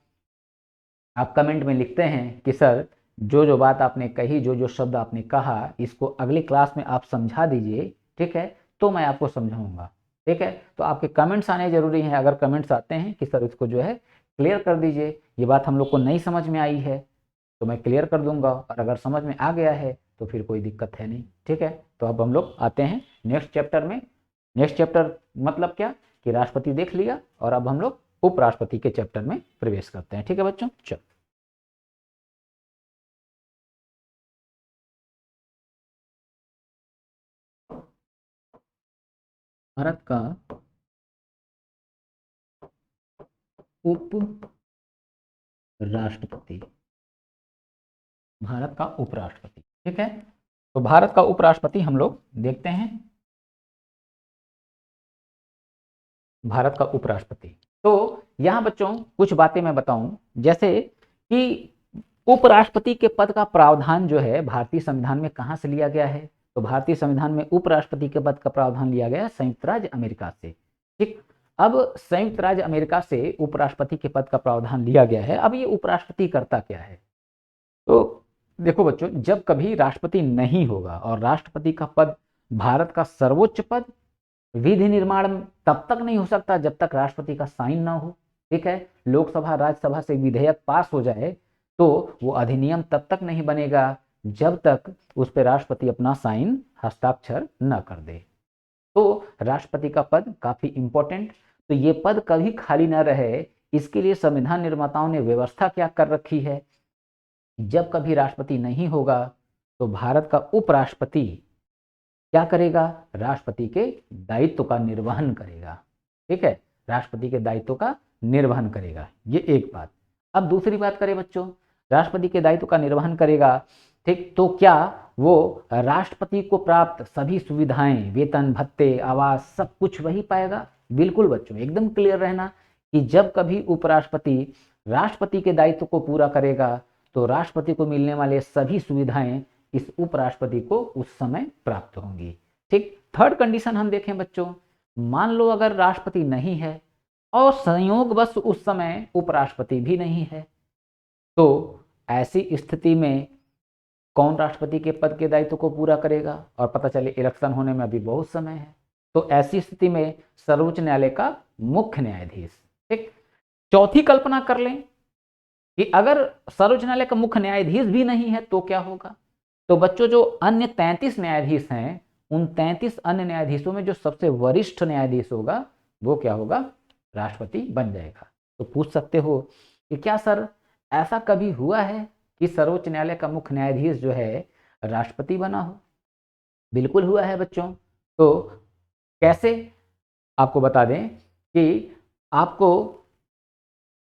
आप कमेंट में लिखते हैं कि सर जो जो बात आपने कही, जो जो शब्द आपने कहा, इसको अगली क्लास में आप समझा दीजिए। ठीक है, तो मैं आपको समझाऊंगा। ठीक है, तो आपके कमेंट्स आने जरूरी हैं। अगर कमेंट्स आते हैं कि सर इसको जो है क्लियर कर दीजिए, ये बात हम लोग को नहीं समझ में आई है, तो मैं क्लियर कर दूंगा। और अगर समझ में आ गया है तो फिर कोई दिक्कत है नहीं। ठीक है, तो अब हम लोग आते हैं नेक्स्ट चैप्टर में। नेक्स्ट चैप्टर मतलब क्या कि राष्ट्रपति देख लिया, और अब हम लोग उपराष्ट्रपति के चैप्टर में प्रवेश करते हैं। ठीक है बच्चों, चलो। भारत का उप राष्ट्रपति, भारत का उपराष्ट्रपति। ठीक है, तो भारत का उपराष्ट्रपति हम लोग देखते हैं। भारत का उपराष्ट्रपति, तो यहां बच्चों कुछ बातें मैं बताऊं, जैसे कि उपराष्ट्रपति के पद का प्रावधान जो है भारतीय संविधान में कहां से लिया गया है, तो भारतीय संविधान में उपराष्ट्रपति के पद का प्रावधान लिया गया है संयुक्त राज्य अमेरिका से। ठीक, अब संयुक्त राज्य अमेरिका से उपराष्ट्रपति के पद का प्रावधान लिया गया है। अब ये उपराष्ट्रपति करता क्या है, तो देखो बच्चों, जब कभी राष्ट्रपति नहीं होगा, और राष्ट्रपति का पद भारत का सर्वोच्च पद, विधि निर्माण तब तक नहीं हो सकता जब तक राष्ट्रपति का साइन ना हो। ठीक है, लोकसभा राज्यसभा से विधेयक पास हो जाए तो वो अधिनियम तब तक नहीं बनेगा जब तक उस पर राष्ट्रपति अपना साइन हस्ताक्षर न कर दे। तो राष्ट्रपति का पद काफी इंपॉर्टेंट, तो ये पद कभी खाली ना रहे, इसके लिए संविधान निर्माताओं ने व्यवस्था क्या कर रखी है, जब कभी राष्ट्रपति नहीं होगा तो भारत का उपराष्ट्रपति क्या करेगा, राष्ट्रपति के दायित्व का निर्वहन करेगा। ठीक है, राष्ट्रपति के दायित्व का निर्वहन करेगा, ये एक बात। अब दूसरी बात करें बच्चों, राष्ट्रपति के दायित्व का निर्वहन करेगा। ठीक, तो क्या वो राष्ट्रपति को प्राप्त सभी सुविधाएं, वेतन भत्ते आवास सब कुछ वही पाएगा? बिल्कुल बच्चों, एकदम क्लियर रहना कि जब कभी उपराष्ट्रपति राष्ट्रपति के दायित्व को पूरा करेगा तो राष्ट्रपति को मिलने वाले सभी सुविधाएं इस उपराष्ट्रपति को उस समय प्राप्त होंगी। ठीक, थर्ड कंडीशन हम देखें बच्चों, मान लो अगर राष्ट्रपति नहीं है और संयोगवश उस समय उपराष्ट्रपति भी नहीं है, तो ऐसी स्थिति में कौन राष्ट्रपति के पद के दायित्व को पूरा करेगा, और पता चले इलेक्शन होने में अभी बहुत समय है। तो ऐसी स्थिति में सर्वोच्च न्यायालय का मुख्य न्यायाधीश। ठीक, चौथी कल्पना कर लें कि अगर सर्वोच्च न्यायालय का मुख्य न्यायाधीश भी नहीं है तो क्या होगा। तो बच्चों जो अन्य 33 न्यायाधीश हैं, उन 33 अन्य न्यायाधीशों में जो सबसे वरिष्ठ न्यायाधीश होगा वो क्या होगा, राष्ट्रपति बन जाएगा। तो पूछ सकते हो कि क्या सर ऐसा कभी हुआ है कि सर्वोच्च न्यायालय का मुख्य न्यायाधीश जो है राष्ट्रपति बना हो। बिल्कुल हुआ है बच्चों। तो कैसे, आपको बता दें कि आपको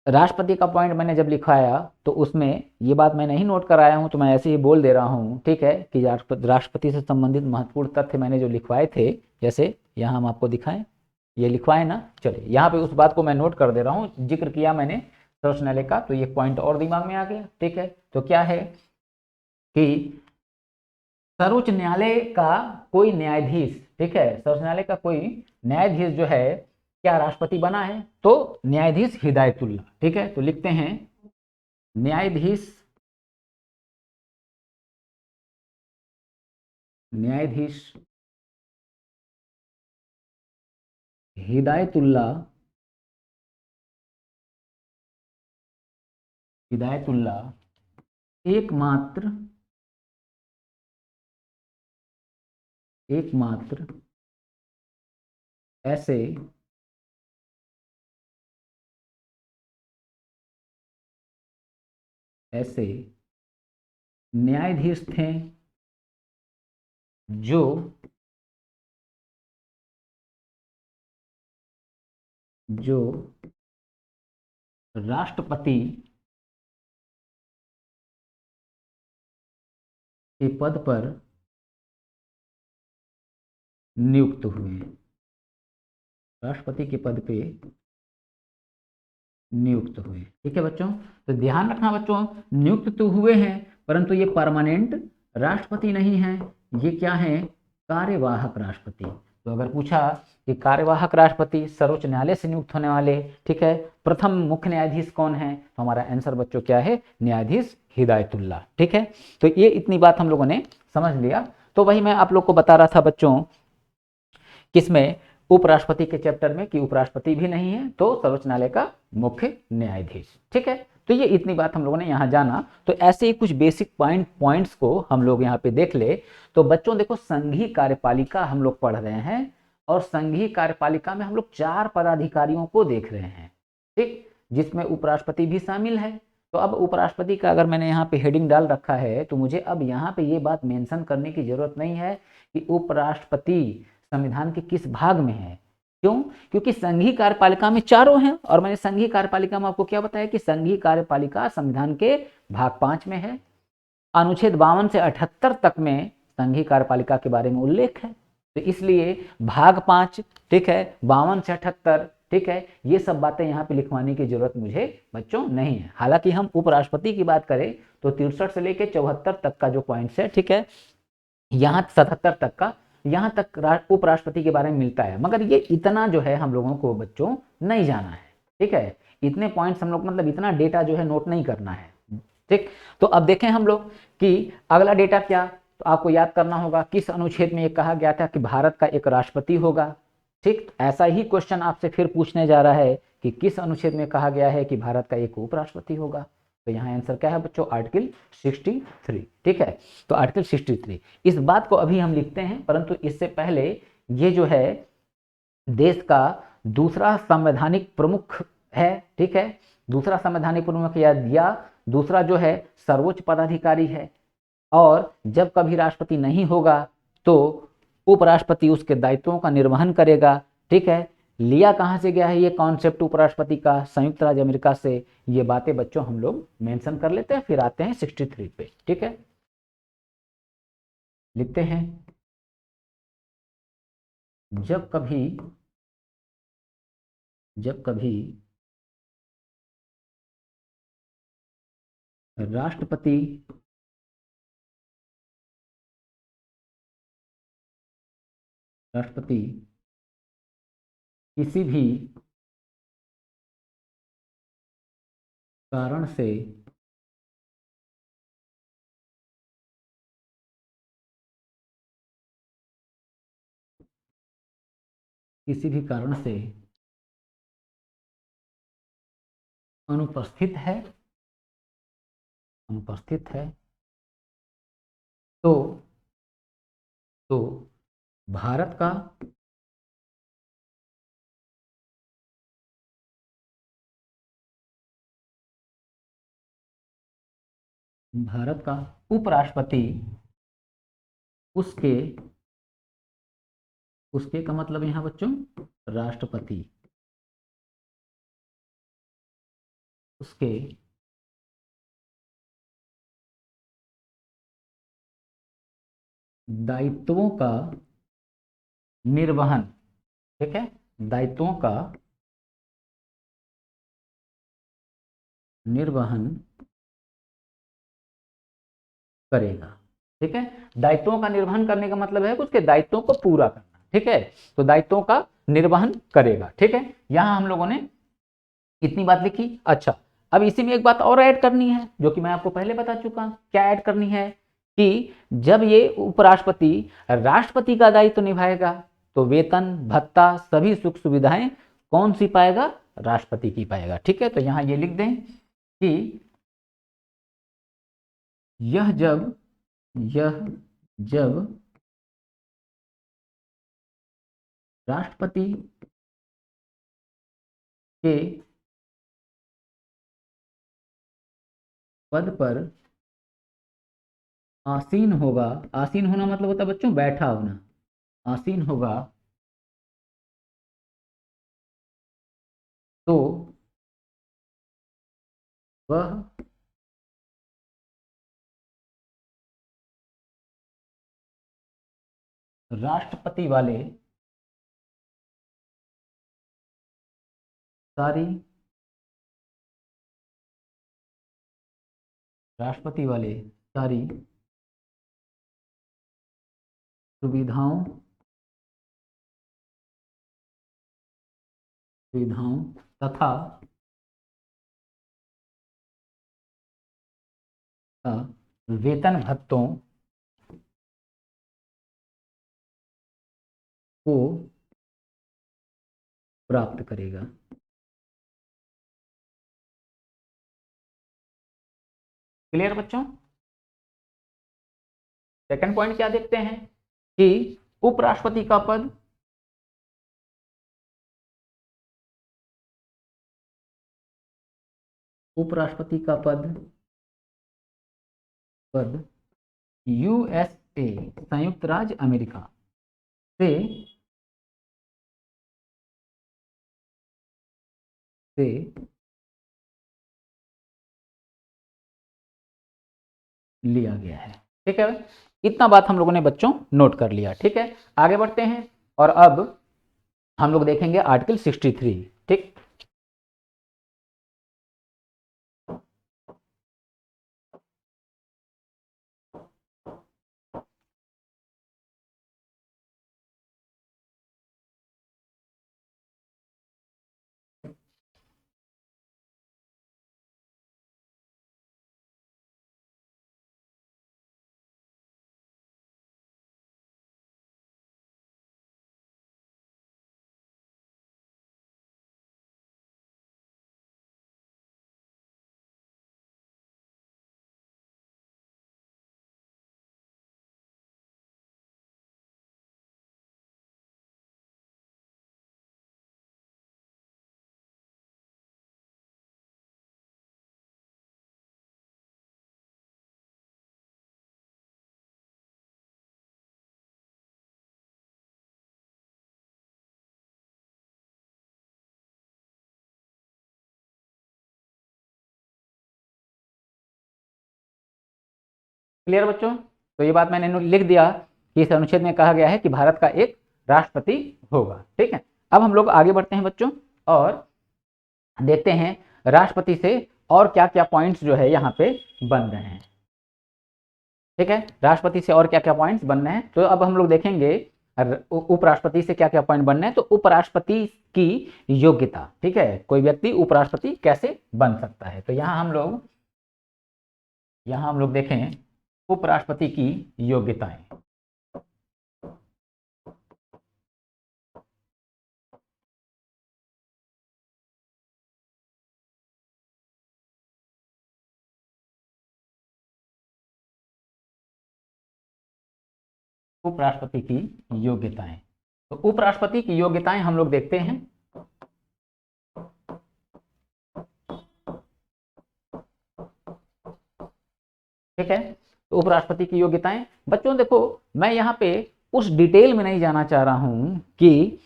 राष्ट्रपति का पॉइंट मैंने जब लिखवाया तो उसमें ये बात मैं नहीं नोट कराया हूँ, तो मैं ऐसे ही बोल दे रहा हूँ, ठीक है, कि राष्ट्रपति से संबंधित महत्वपूर्ण तथ्य मैंने जो लिखवाए थे, जैसे यहाँ हम आपको दिखाएं, ये लिखवाए ना, चलिए यहाँ पे उस बात को मैं नोट कर दे रहा हूँ, जिक्र किया मैंने सर्वोच्च न्यायालय का, तो ये पॉइंट और दिमाग में आ गया। ठीक है, तो क्या है कि सर्वोच्च न्यायालय का कोई न्यायाधीश, ठीक है, सर्वोच्च न्यायालय का कोई न्यायाधीश जो है क्या राष्ट्रपति बना है, तो न्यायाधीश हिदायतुल्लाह। ठीक है, तो लिखते हैं न्यायाधीश न्यायाधीश हिदायतुल्लाह एकमात्र एकमात्र ऐसे ऐसे न्यायाधीश थे जो जो राष्ट्रपति के पद पर नियुक्त हुए, राष्ट्रपति के पद पे नियुक्त हुए। ठीक है बच्चों, तो ध्यान रखना बच्चों, नियुक्त तो हुए हैं परंतु ये परमानेंट राष्ट्रपति नहीं है, ये क्या है, कार्यवाहक राष्ट्रपति। तो अगर पूछा कि कार्यवाहक राष्ट्रपति सर्वोच्च न्यायालय से नियुक्त होने वाले, ठीक है, प्रथम मुख्य न्यायाधीश कौन है, तो हमारा आंसर बच्चों क्या है, न्यायाधीश हिदायतुल्लाह। ठीक है, तो ये इतनी बात हम लोगों ने समझ लिया। तो वही मैं आप लोग को बता रहा था बच्चों, किसमें, उपराष्ट्रपति के चैप्टर में, कि उपराष्ट्रपति भी नहीं है तो सर्वोच्च न्यायालय का मुख्य न्यायाधीश। ठीक है, तो ये इतनी बात हम लोगों ने यहाँ जाना। तो ऐसे ही कुछ बेसिक पॉइंट्स को हम लोग यहाँ पे देख ले। तो बच्चों देखो, संघीय कार्यपालिका हम लोग पढ़ रहे हैं और संघीय कार्यपालिका में हम लोग 4 पदाधिकारियों को देख रहे हैं, ठीक, जिसमें उपराष्ट्रपति भी शामिल है। तो अब उपराष्ट्रपति का अगर मैंने यहाँ पे हेडिंग डाल रखा है तो मुझे अब यहाँ पे ये बात मेंशन करने की जरूरत नहीं है कि उपराष्ट्रपति संविधान के किस भाग में है। क्यों, क्योंकि संघीय कार्यपालिका में चारों हैं, और मैंने संघीय कार्यपालिका में आपको क्या बताया कि संघीय कार्यपालिका संविधान के भाग 5 में है। अनुच्छेद 52 से 78 तक में संघीय कार्यपालिका के बारे में उल्लेख है। तो इसलिए भाग 5, ठीक है, 52 से 78, ठीक है, ये सब बातें यहाँ पे लिखवाने की जरूरत मुझे बच्चों नहीं है। हालांकि हम उपराष्ट्रपति की बात करें तो 63 से लेकर 74 तक का जो पॉइंट्स है, ठीक है, यहाँ 77 तक का, यहाँ तक उपराष्ट्रपति के बारे में मिलता है, मगर ये इतना जो है हम लोगों को बच्चों नहीं जाना है। ठीक है, इतने पॉइंट्स हम लोग, मतलब इतना डेटा जो है नोट नहीं करना है। ठीक, तो अब देखें हम लोग कि अगला डेटा क्या, तो आपको याद करना होगा किस अनुच्छेद में ये कहा गया था कि भारत का एक राष्ट्रपति होगा। ठीक, ऐसा ही क्वेश्चन आपसे फिर पूछने जा रहा है कि किस अनुच्छेद में कहा गया है कि भारत का एक उपराष्ट्रपति होगा। तो यहाँ आंसर क्या है बच्चों, आर्टिकल 63। ठीक है, तो आर्टिकल 63, इस बात को अभी हम लिखते हैं, परंतु इससे पहले ये जो है देश का दूसरा संवैधानिक प्रमुख है। ठीक है, दूसरा संवैधानिक प्रमुख या दूसरा जो है सर्वोच्च पदाधिकारी है, और जब कभी राष्ट्रपति नहीं होगा तो उपराष्ट्रपति उसके दायित्वों का निर्वहन करेगा। ठीक है, लिया कहाँ से गया है ये कॉन्सेप्ट उपराष्ट्रपति का, संयुक्त राज्य अमेरिका से। ये बातें बच्चों हम लोग मेंशन कर लेते हैं, फिर आते हैं 63 पे। ठीक है, लिखते हैं, जब कभी जब कभी राष्ट्रपति राष्ट्रपति किसी भी कारण से किसी भी कारण से अनुपस्थित है, अनुपस्थित है, तो तो भारत का भारत का उपराष्ट्रपति उसके उसके का मतलब यहाँ बच्चों राष्ट्रपति उसके दायित्वों का निर्वहन, ठीक है, दायित्वों का निर्वहन करेगा। ठीक है, दायित्वों का निर्वहन करने का मतलब है कि उसके दायित्वों को पूरा करना। ठीक है, तो दायित्वों का निर्वहन करेगा। ठीक है, यहां हम लोगों ने इतनी बात लिखी। अच्छा, अब इसी में एक बात और ऐड करनी है जो कि मैं आपको पहले बता चुका। क्या ऐड करनी है कि जब ये उपराष्ट्रपति राष्ट्रपति का दायित्व निभाएगा तो वेतन भत्ता सभी सुख सुविधाएं कौन सी पाएगा, राष्ट्रपति की पाएगा। ठीक है, तो यहां ये लिख दें कि यह जब राष्ट्रपति के पद पर आसीन होगा, आसीन होना मतलब होता है बच्चों बैठा होना, आसीन होगा तो वह राष्ट्रपति वाले सारी राष्ट्रपति वाले सारी सुविधाओं सुविधाओं तथा वेतन भत्तों को प्राप्त करेगा। क्लियर बच्चों? सेकंड पॉइंट क्या देखते हैं कि उपराष्ट्रपति का पद उपराष्ट्रपति का पद यूएसए संयुक्त राज्य अमेरिका से से लिया गया है। ठीक है, इतना बात हम लोगों ने बच्चों नोट कर लिया। ठीक है, आगे बढ़ते हैं और अब हम लोग देखेंगे आर्टिकल 63। ठीक, क्लियर बच्चों? तो ये बात मैंने लिख दिया कि इस अनुच्छेद में कहा गया है कि भारत का एक राष्ट्रपति होगा। ठीक है, अब हम लोग आगे बढ़ते हैं बच्चों और देखते हैं राष्ट्रपति से और क्या क्या पॉइंट्स जो है यहाँ पे बन रहे हैं। ठीक है, राष्ट्रपति से और क्या क्या पॉइंट्स बन रहे हैं, तो अब हम लोग देखेंगे उपराष्ट्रपति से क्या क्या पॉइंट बनने हैं। तो उपराष्ट्रपति की योग्यता, ठीक है, कोई व्यक्ति उपराष्ट्रपति कैसे बन सकता है, तो यहाँ हम लोग देखें उपराष्ट्रपति की योग्यताएं। उपराष्ट्रपति की योग्यताएं। तो उपराष्ट्रपति की योग्यताएं हम लोग देखते हैं। ठीक है, तो उपराष्ट्रपति की योग्यताएं बच्चों देखो, मैं यहाँ पे उस डिटेल में नहीं जाना चाह रहा हूं कि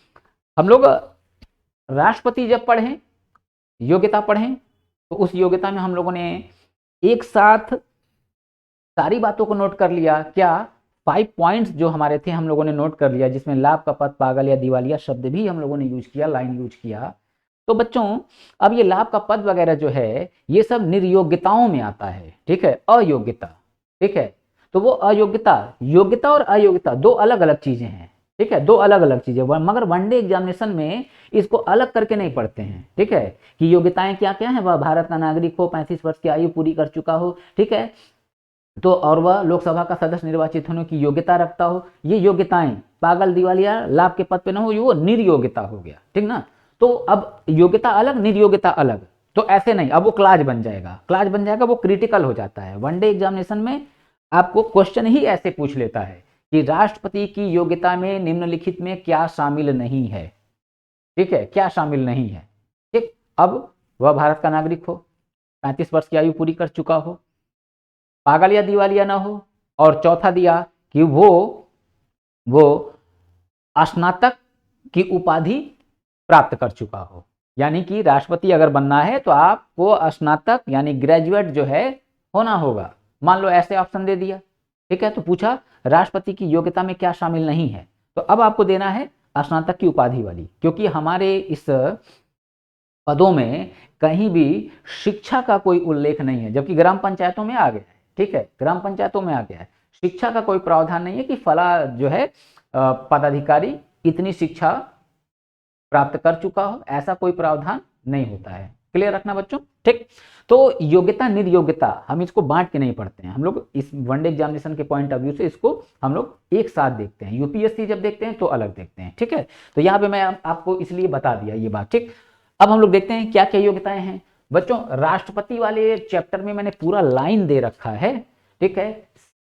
हम लोग राष्ट्रपति जब पढ़ें, योग्यता पढ़ें, तो उस योग्यता में हम लोगों ने एक साथ सारी बातों को नोट कर लिया क्या? 5 पॉइंट्स जो हमारे थे हम लोगों ने नोट कर लिया, जिसमें लाभ का पद, पागल या दिवालिया शब्द भी हम लोगों ने यूज किया, लाइन यूज किया। तो बच्चों अब ये लाभ का पद वगैरह जो है ये सब निर्योग्यताओं में आता है। ठीक है, अयोग्यता। ठीक है, तो वो अयोग्यता, योग्यता और अयोग्यता दो अलग अलग चीजें हैं। ठीक है, दो अलग अलग चीजें, मगर वनडे एग्जामिनेशन में इसको अलग करके नहीं पढ़ते हैं। ठीक है, कि योग्यताएं क्या क्या है? वह भारत का नागरिक हो, 35 वर्ष की आयु पूरी कर चुका हो। ठीक है, तो और वह लोकसभा का सदस्य निर्वाचित होने की योग्यता रखता हो। ये योग्यताएं, पागल, दिवालिया, लाभ के पद पे ना हो, ये वो निर्योग्यता हो गया। ठीक ना? तो अब योग्यता अलग, निर्योग्यता अलग। तो ऐसे नहीं, अब वो क्लाज बन जाएगा, क्लाज बन जाएगा, वो क्रिटिकल हो जाता है। वनडे एग्जामिनेशन में आपको क्वेश्चन ही ऐसे पूछ लेता है कि राष्ट्रपति की योग्यता में निम्नलिखित में क्या शामिल नहीं है। ठीक है, क्या शामिल नहीं है? ठीक, अब वह भारत का नागरिक हो, 35 वर्ष की आयु पूरी कर चुका हो, पागल या दिवालिया ना हो, और चौथा दिया कि वो स्नातक की उपाधि प्राप्त कर चुका हो। यानी कि राष्ट्रपति अगर बनना है तो आपको स्नातक यानी ग्रेजुएट जो है होना होगा। मान लो ऐसे ऑप्शन दे दिया। ठीक है, तो पूछा राष्ट्रपति की योग्यता में क्या शामिल नहीं है, तो अब आपको देना है स्नातक की उपाधि वाली, क्योंकि हमारे इस पदों में कहीं भी शिक्षा का कोई उल्लेख नहीं है, जबकि ग्राम पंचायतों में आ गया है। ठीक है, ग्राम पंचायतों में आ गया है, शिक्षा का कोई प्रावधान नहीं है कि फला जो है पदाधिकारी इतनी शिक्षा प्राप्त कर चुका हो, ऐसा कोई प्रावधान नहीं होता है। क्लियर रखना बच्चों। ठीक, तो योग्यता निर्योग्यता हम इसको बांट के नहीं पढ़ते हैं, हम लोग इस वनडे एग्जामिनेशन के पॉइंट ऑफ व्यू से इसको हम लोग एक साथ देखते हैं। यूपीएससी जब देखते हैं तो अलग देखते हैं। ठीक है, तो यहाँ पे मैं आपको इसलिए बता दिया ये बात। ठीक, अब हम लोग देखते हैं क्या क्या योग्यताएं हैं बच्चों। राष्ट्रपति वाले चैप्टर में मैंने पूरा लाइन दे रखा है। ठीक है,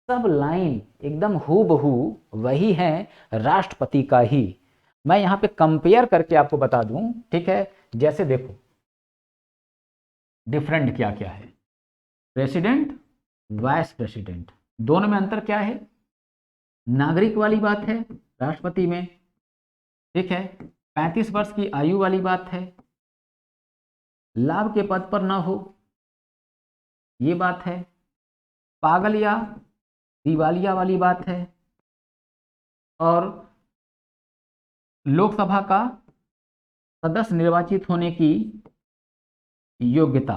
सब लाइन एकदम हूबहू वही है राष्ट्रपति का ही। मैं यहाँ पे कंपेयर करके आपको बता दूं। ठीक है, जैसे देखो डिफरेंट क्या क्या है, प्रेसिडेंट, वाइस प्रेसिडेंट, दोनों में अंतर क्या है? नागरिक वाली बात है राष्ट्रपति में। ठीक है, 35 वर्ष की आयु वाली बात है, लाभ के पद पर ना हो ये बात है, पागल या दिवालिया वाली बात है, और लोकसभा का सदस्य निर्वाचित होने की योग्यता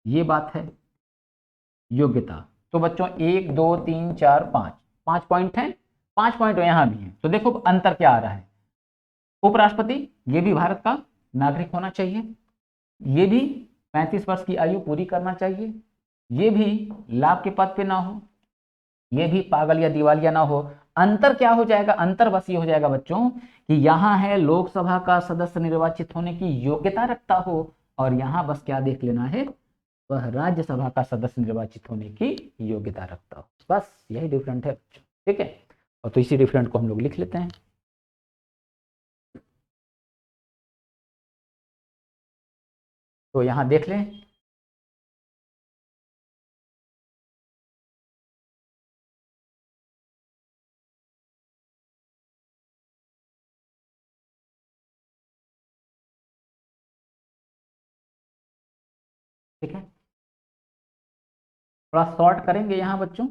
ये बात है। योग्यता तो बच्चों 1 2 3 4 5 5 पॉइंट हैं, 5 पॉइंट यहां भी हैं। तो देखो अंतर क्या आ रहा है। उपराष्ट्रपति ये भी भारत का नागरिक होना चाहिए, ये भी 35 वर्ष की आयु पूरी करना चाहिए, ये भी लाभ के पद पे ना हो, ये भी पागल या दिवालिया ना हो। अंतर क्या हो जाएगा? अंतर बस ये हो जाएगा बच्चों कि यहां है लोकसभा का सदस्य निर्वाचित होने की योग्यता रखता हो, और यहां बस क्या देख लेना है, वह राज्यसभा का सदस्य निर्वाचित होने की योग्यता रखता हो। बस यही डिफरेंट है बच्चों। ठीक है, और तो इसी डिफरेंट को हम लोग लिख लेते हैं। तो यहां देख लें, ठीक है, थोड़ा शॉर्ट करेंगे यहां बच्चों।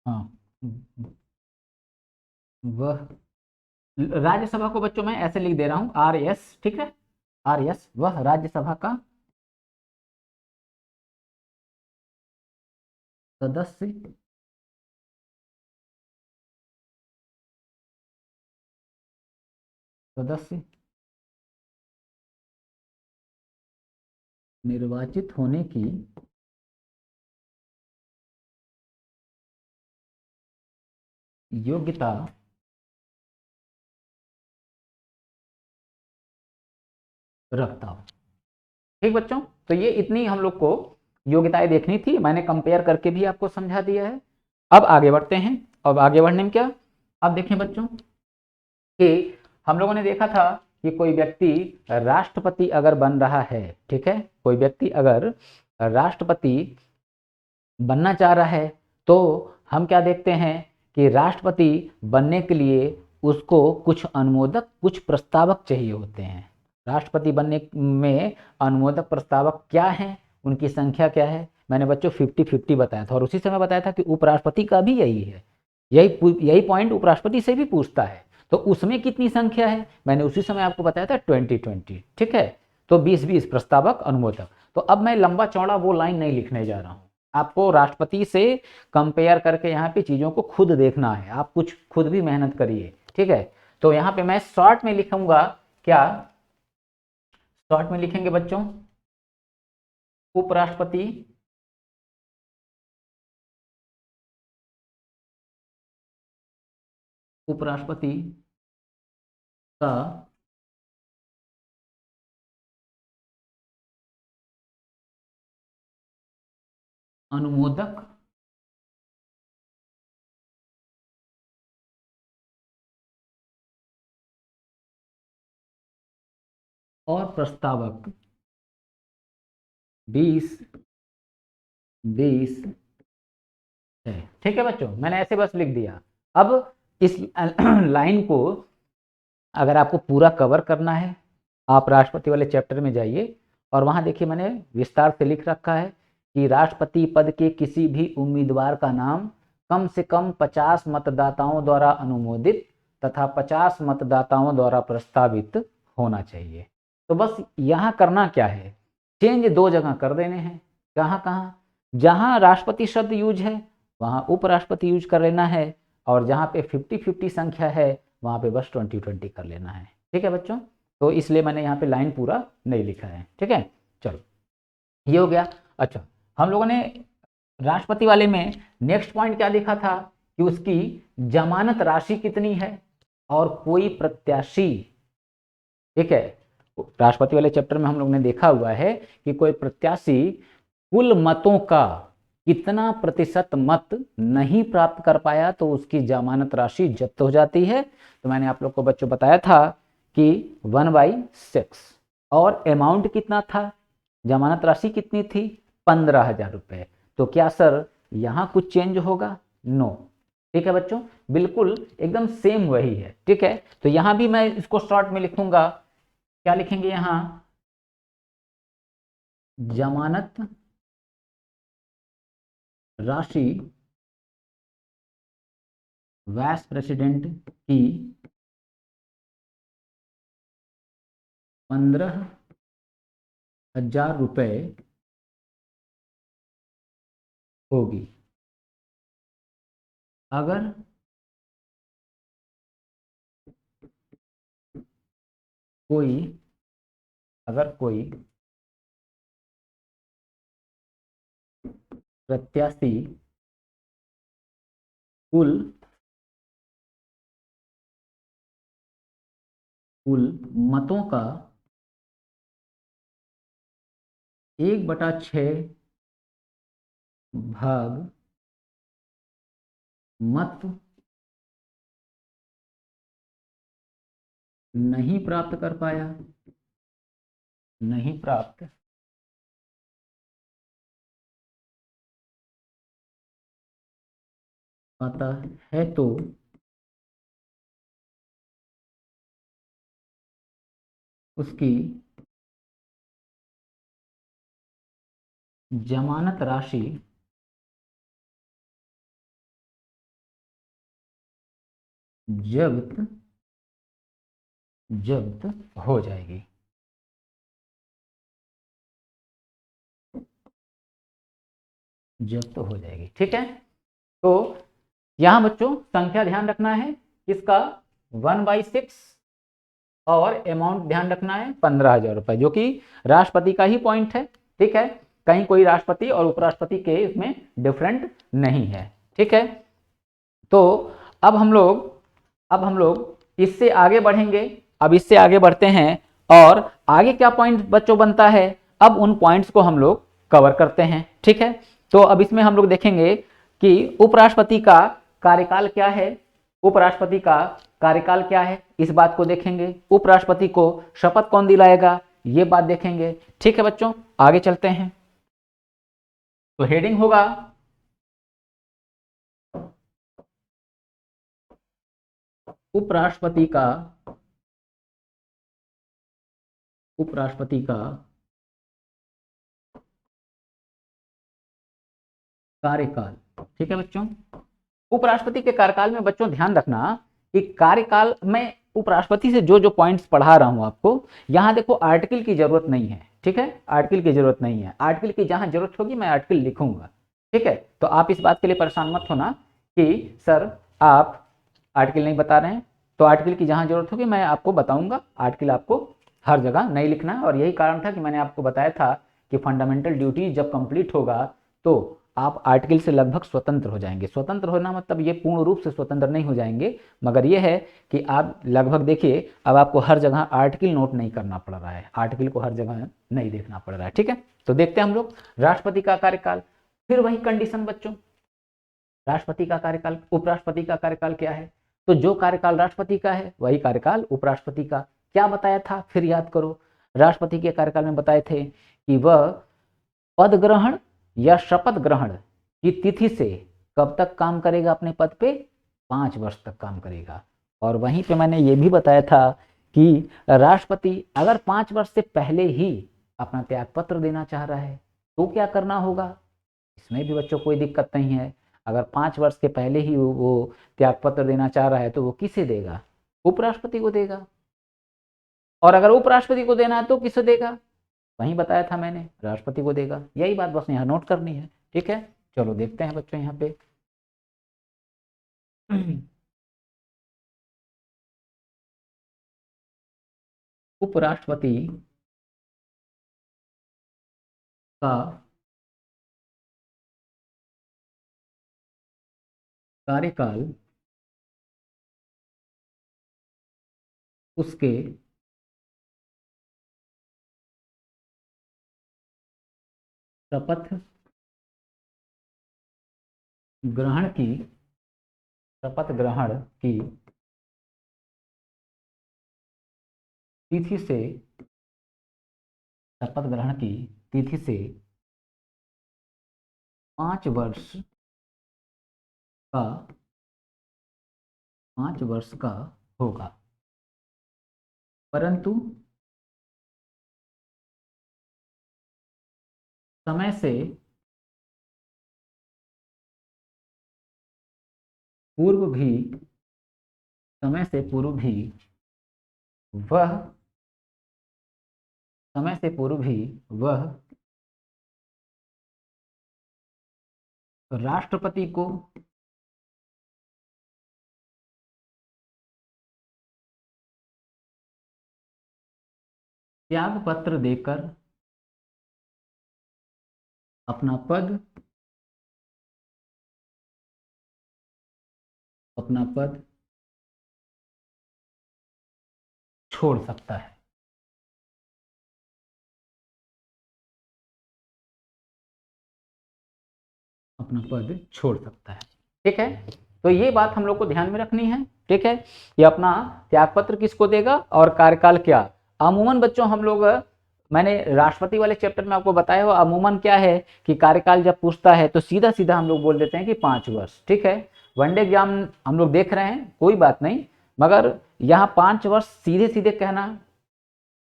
हाँ, वह राज्यसभा को बच्चों मैं ऐसे लिख दे रहा हूं, आर एस, ठीक है, आर एस, वह राज्यसभा का सदस्य सदस्य निर्वाचित होने की योग्यता रखता हो। ठीक बच्चों, तो ये इतनी हम लोग को योग्यताएं देखनी थी, मैंने कंपेयर करके भी आपको समझा दिया है। अब आगे बढ़ते हैं। अब आगे बढ़ने में क्या, अब देखें बच्चों कि हम लोगों ने देखा था कि कोई व्यक्ति राष्ट्रपति अगर बन रहा है, ठीक है, कोई व्यक्ति अगर राष्ट्रपति बनना चाह रहा है तो हम क्या देखते हैं कि राष्ट्रपति बनने के लिए उसको कुछ अनुमोदक, कुछ प्रस्तावक चाहिए होते हैं। राष्ट्रपति बनने में अनुमोदक प्रस्तावक क्या हैं, उनकी संख्या क्या है, मैंने बच्चों 50-50 बताया था, और उसी समय बताया था कि उपराष्ट्रपति का भी यही है, यही पॉइंट उपराष्ट्रपति से भी पूछता है। तो उसमें कितनी संख्या है, मैंने उसी समय आपको बताया था 20-20, ठीक है। तो 20-20 प्रस्तावक, अनुमोदक। तो अब मैं लंबा चौड़ा वो लाइन नहीं लिखने जा रहा हूं, आपको राष्ट्रपति से कंपेयर करके यहाँ पे चीजों को खुद देखना है, आप कुछ खुद भी मेहनत करिए, ठीक है। तो यहाँ पे मैं शॉर्ट में लिखूंगा, क्या शॉर्ट में लिखेंगे बच्चों, उपराष्ट्रपति उपराष्ट्रपति का अनुमोदक और प्रस्तावक 20-20 है। ठीक है बच्चों, मैंने ऐसे बस लिख दिया। अब इस लाइन को अगर आपको पूरा कवर करना है, आप राष्ट्रपति वाले चैप्टर में जाइए और वहां देखिए मैंने विस्तार से लिख रखा है कि राष्ट्रपति पद के किसी भी उम्मीदवार का नाम कम से कम 50 मतदाताओं द्वारा अनुमोदित तथा 50 मतदाताओं द्वारा प्रस्तावित होना चाहिए। तो बस यहाँ करना क्या है, चेंज दो जगह कर देने हैं। कहाँ कहाँ, जहाँ राष्ट्रपति शब्द यूज है वहाँ उपराष्ट्रपति यूज कर लेना है, और जहाँ पे 50-50 संख्या है वहाँ पे बस 20-20 कर लेना है। ठीक है बच्चों, तो इसलिए मैंने यहाँ पे लाइन पूरा नहीं लिखा है। ठीक है, चलो ये हो गया। अच्छा, हम लोगों ने राष्ट्रपति वाले में नेक्स्ट पॉइंट क्या देखा था कि उसकी जमानत राशि कितनी है, और कोई प्रत्याशी, ठीक है, राष्ट्रपति वाले चैप्टर में हम लोग ने देखा हुआ है कि कोई प्रत्याशी कुल मतों का कितना प्रतिशत मत नहीं प्राप्त कर पाया तो उसकी जमानत राशि जब्त हो जाती है। तो मैंने आप लोग को बच्चों बताया था कि 1/6, और अमाउंट कितना था, जमानत राशि कितनी थी, 15,000 रुपये। तो क्या सर यहाँ कुछ चेंज होगा, नो। ठीक है बच्चों, बिल्कुल एकदम सेम वही है। ठीक है, तो यहाँ भी मैं इसको शॉर्ट में लिखूंगा, क्या लिखेंगे यहाँ, जमानत राशि वाइस प्रेसिडेंट की 15,000 रुपये होगी। अगर कोई अगर कोई प्रत्याशी कुल कुल मतों का 1/6 भाग मत नहीं प्राप्त कर पाया, नहीं प्राप्त पाता है तो उसकी जमानत राशि जब्त जब्त हो जाएगी। जब्त हो जाएगी, ठीक है। तो यहां बच्चों संख्या ध्यान रखना है किसका, 1/6 और अमाउंट ध्यान रखना है 15,000 रुपए, जो कि राष्ट्रपति का ही पॉइंट है, ठीक है। कहीं कोई राष्ट्रपति और उपराष्ट्रपति के इसमें डिफरेंट नहीं है, ठीक है। तो अब हम लोग इससे आगे बढ़ेंगे। अब इससे आगे बढ़ते हैं और आगे क्या पॉइंट बच्चों बनता है, अब उन पॉइंट्स को हम लोग कवर करते हैं, ठीक है। तो अब इसमें हम लोग देखेंगे कि उपराष्ट्रपति का कार्यकाल क्या है, उपराष्ट्रपति का कार्यकाल क्या है, इस बात को देखेंगे। उपराष्ट्रपति को शपथ कौन दिलाएगा, ये बात देखेंगे, ठीक है बच्चों। आगे चलते हैं। तो हेडिंग होगा उपराष्ट्रपति का कार्यकाल, ठीक है बच्चों। उपराष्ट्रपति के कार्यकाल में बच्चों ध्यान रखना कि कार्यकाल में उपराष्ट्रपति से जो जो पॉइंट्स पढ़ा रहा हूं आपको, यहां देखो आर्टिकल की जरूरत नहीं है, ठीक है। आर्टिकल की जरूरत नहीं है, आर्टिकल की जहां जरूरत होगी मैं आर्टिकल लिखूंगा, ठीक है। तो आप इस बात के लिए परेशान मत होना कि सर आप आर्टिकल नहीं बता रहे हैं, तो आर्टिकल की जहां जरूरत होगी मैं आपको बताऊंगा। आर्टिकल आपको हर जगह नहीं लिखना है, और यही कारण था कि मैंने आपको बताया था कि फंडामेंटल ड्यूटी जब कंप्लीट होगा तो आप आर्टिकल से लगभग स्वतंत्र हो जाएंगे। स्वतंत्र होना मतलब ये पूर्ण रूप से स्वतंत्र नहीं हो जाएंगे, मगर ये है कि आप लगभग देखिए अब आपको हर जगह आर्टिकल नोट नहीं करना पड़ रहा है, आर्टिकल को हर जगह नहीं देखना पड़ रहा है, ठीक है। तो देखते हैं हम लोग राष्ट्रपति का कार्यकाल। फिर वही कंडीशन बच्चों, राष्ट्रपति का कार्यकाल, उपराष्ट्रपति का कार्यकाल क्या है। तो जो कार्यकाल राष्ट्रपति का है वही कार्यकाल उपराष्ट्रपति का। क्या बताया था फिर याद करो, राष्ट्रपति के कार्यकाल में बताए थे कि वह पद ग्रहण या शपथ ग्रहण की तिथि से कब तक काम करेगा अपने पद पे, 5 वर्ष तक काम करेगा। और वहीं पे मैंने ये भी बताया था कि राष्ट्रपति अगर 5 वर्ष से पहले ही अपना त्यागपत्र देना चाह रहा है तो क्या करना होगा, इसमें भी बच्चों कोई दिक्कत नहीं है। अगर 5 वर्ष के पहले ही वो त्यागपत्र देना चाह रहा है तो वो किसे देगा, उपराष्ट्रपति को देगा। और अगर उपराष्ट्रपति को देना है तो किसे देगा, वहीं बताया था मैंने, राष्ट्रपति को देगा। यही बात बस यहाँ नोट करनी है, ठीक है। चलो देखते हैं बच्चों यहाँ पे उपराष्ट्रपति का कार्यकाल उसके शपथ ग्रहण की शपथ ग्रहण की तिथि से, शपथ ग्रहण की तिथि से 5 वर्ष का 5 वर्ष का होगा। परंतु समय से पूर्व भी समय से पूर्व भी वह समय से पूर्व भी वह राष्ट्रपति को त्याग पत्र देकर अपना पद छोड़ सकता है। अपना पद छोड़ सकता है, ठीक है। तो ये बात हम लोग को ध्यान में रखनी है, ठीक है। ये अपना त्यागपत्र किसको देगा और कार्यकाल क्या। अमूमन बच्चों हम लोग, मैंने राष्ट्रपति वाले चैप्टर में आपको बताया हो, अमूमन क्या है कि कार्यकाल जब पूछता है तो सीधा सीधा हम लोग बोल देते हैं कि 5 वर्ष, ठीक है। वनडे एग्जाम हम लोग देख रहे हैं, कोई बात नहीं, मगर यहाँ 5 वर्ष सीधे सीधे कहना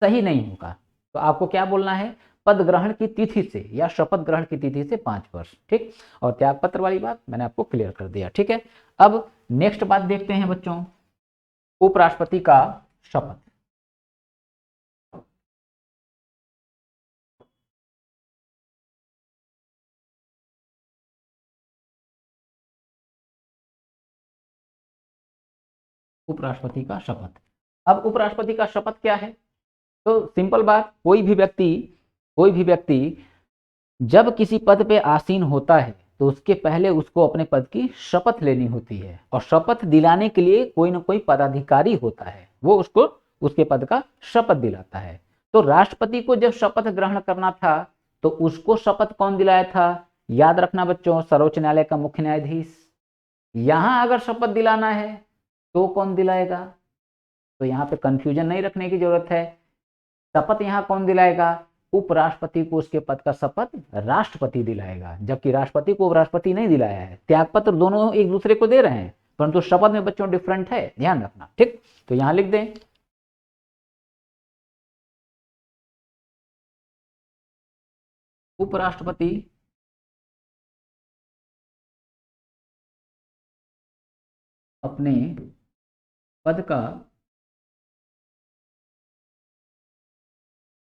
सही नहीं होगा। तो आपको क्या बोलना है, पद ग्रहण की तिथि से या शपथ ग्रहण की तिथि से 5 वर्ष, ठीक। और त्यागपत्र वाली बात मैंने आपको क्लियर कर दिया, ठीक है। अब नेक्स्ट बात देखते हैं बच्चों उपराष्ट्रपति का शपथ। उपराष्ट्रपति का शपथ। अब उपराष्ट्रपति का शपथ क्या है? तो सिंपल बात, कोई भी व्यक्ति जब किसी पद पे आसीन होता है तो उसके पहले उसको अपने पद की शपथ लेनी होती है, और शपथ दिलाने के लिए कोई ना कोई पदाधिकारी होता है, वो उसको उसके पद का शपथ दिलाता है। तो राष्ट्रपति को जब शपथ ग्रहण करना था तो उसको शपथ कौन दिलाया था? याद रखना बच्चों, सर्वोच्च न्यायालय का मुख्य न्यायाधीश। यहां अगर शपथ दिलाना है तो कौन दिलाएगा? तो यहाँ पे कंफ्यूजन नहीं रखने की जरूरत है। शपथ यहाँ कौन दिलाएगा? उपराष्ट्रपति को उसके पद का शपथ राष्ट्रपति दिलाएगा, जबकि राष्ट्रपति को उपराष्ट्रपति नहीं दिलाया है। त्यागपत्र दोनों एक दूसरे को दे रहे हैं, परंतु शपथ में बच्चों डिफरेंट है, ध्यान रखना, ठीक। तो यहां लिख दें उपराष्ट्रपति अपने पद का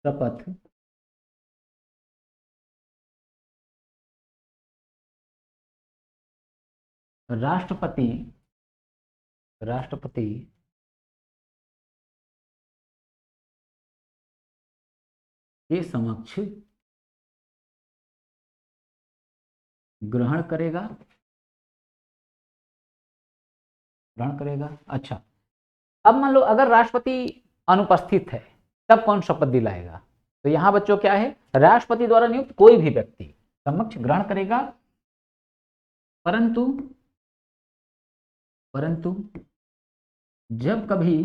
शपथ राष्ट्रपति के समक्ष ग्रहण करेगा। अच्छा, अब मान लो अगर राष्ट्रपति अनुपस्थित है तब कौन शपथ दिलाएगा? तो यहां बच्चों क्या है? राष्ट्रपति द्वारा नियुक्त कोई भी व्यक्ति समक्ष ग्रहण करेगा, परंतु जब कभी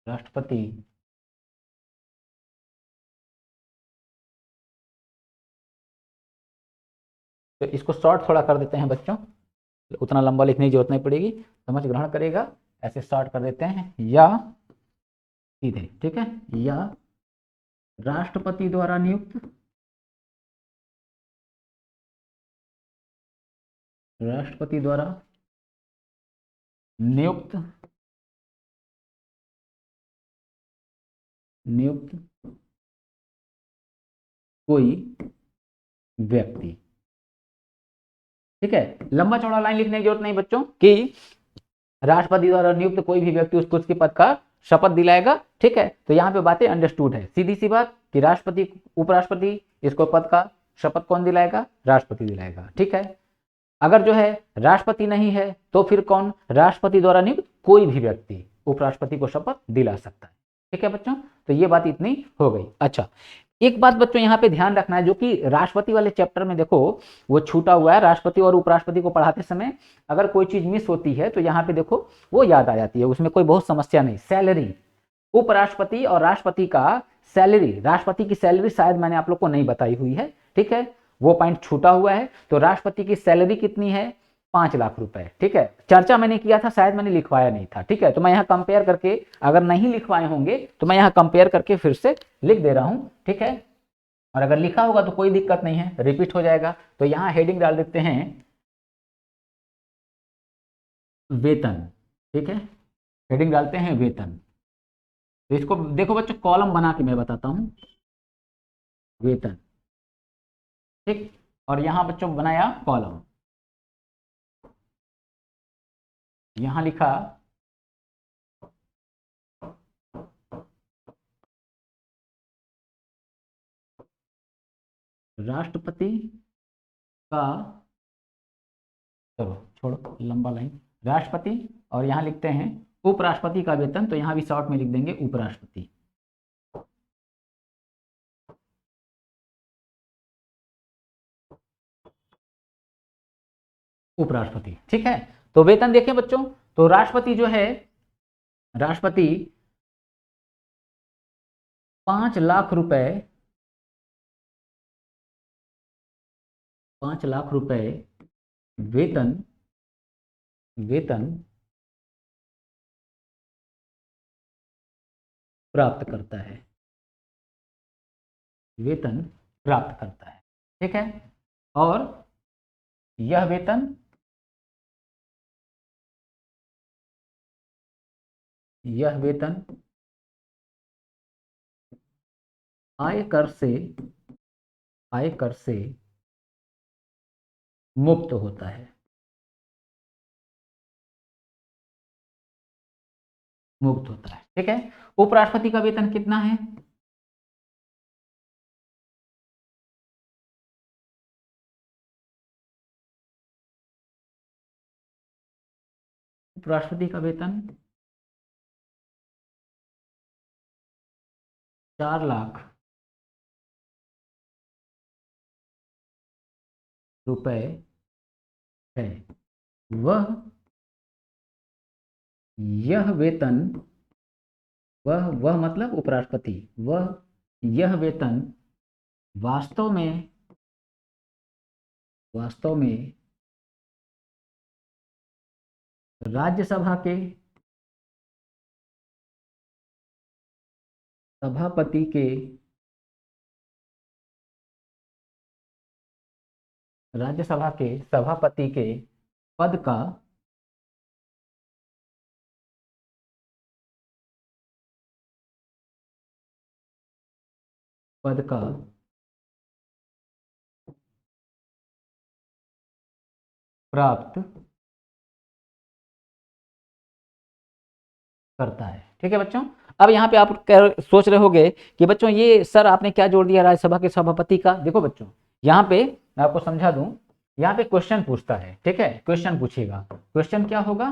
राष्ट्रपति तो इसको शॉर्ट थोड़ा कर देते हैं बच्चों, उतना लंबा लिखने की जरूरत नहीं पड़ेगी। समझ ग्रहण करेगा ऐसे शॉर्ट कर देते हैं, या सीधे, ठीक है, या राष्ट्रपति द्वारा नियुक्त नियुक्त कोई व्यक्ति, ठीक है। लंबा चौड़ा लाइन लिखने की जरूरत नहीं बच्चों कि राष्ट्रपति द्वारा नियुक्त कोई भी व्यक्ति उसको उसके पद का शपथ दिलाएगा, ठीक है। तो यहाँ पे बातें अंडरस्टूड है, सीधी सी बात कि राष्ट्रपति उपराष्ट्रपति इसको पद का शपथ कौन दिलाएगा? राष्ट्रपति दिलाएगा, ठीक है। अगर जो है राष्ट्रपति नहीं है तो फिर कौन? राष्ट्रपति द्वारा नियुक्त कोई भी व्यक्ति उपराष्ट्रपति को शपथ दिला सकता है, ठीक है बच्चों। तो ये बात इतनी हो गई। अच्छा, एक बात बच्चों यहाँ पे ध्यान रखना है, जो कि राष्ट्रपति वाले चैप्टर में देखो वो छूटा हुआ है। राष्ट्रपति और उपराष्ट्रपति को पढ़ाते समय अगर कोई चीज मिस होती है तो यहाँ पे देखो वो याद आ जाती है, उसमें कोई बहुत समस्या नहीं। सैलरी, उपराष्ट्रपति और राष्ट्रपति का सैलरी, राष्ट्रपति की सैलरी शायद मैंने आप लोग को नहीं बताई हुई है, ठीक है, वो पॉइंट छूटा हुआ है। तो राष्ट्रपति की सैलरी कितनी है? 5 लाख रुपए, ठीक है। चर्चा मैंने किया था, शायद मैंने लिखवाया नहीं था, ठीक है। तो मैं यहाँ कंपेयर करके, अगर नहीं लिखवाए होंगे तो मैं यहाँ कंपेयर करके फिर से लिख दे रहा हूँ, ठीक है। और अगर लिखा होगा तो कोई दिक्कत नहीं है, रिपीट हो जाएगा। तो यहाँ हेडिंग डाल देते हैं वेतन, ठीक है, हेडिंग डालते हैं वेतन। तो इसको देखो बच्चों, कॉलम बना के मैं बताता हूँ, वेतन, ठीक। और यहाँ बच्चों बनाया कॉलम, यहाँ लिखा राष्ट्रपति का, चलो छोड़ो लंबा लाइन, राष्ट्रपति, और यहाँ लिखते हैं उपराष्ट्रपति का वेतन। तो यहाँ भी शॉर्ट में लिख देंगे उपराष्ट्रपति, उपराष्ट्रपति, ठीक है। तो वेतन देखें बच्चों, तो राष्ट्रपति जो है, राष्ट्रपति 5 लाख रुपए, 5 लाख रुपए वेतन प्राप्त करता है, वेतन प्राप्त करता है। ठीक है, और यह वेतन आयकर से मुक्त होता है। ठीक है, उपराष्ट्रपति का वेतन कितना है? उपराष्ट्रपति का वेतन 4 लाख रुपए है। वह यह वेतन वह मतलब उपराष्ट्रपति, वह यह वेतन वास्तव में राज्यसभा के सभापति के पद का प्राप्त करता है। ठीक है बच्चों, अब यहाँ पे आप सोच रहे होंगे कि बच्चों ये सर आपने क्या जोड़ दिया राज्यसभा के सभापति का। देखो बच्चों, यहाँ पे मैं आपको समझा दूं, यहाँ पे क्वेश्चन पूछता है। ठीक है, क्वेश्चन पूछेगा। क्वेश्चन क्या होगा?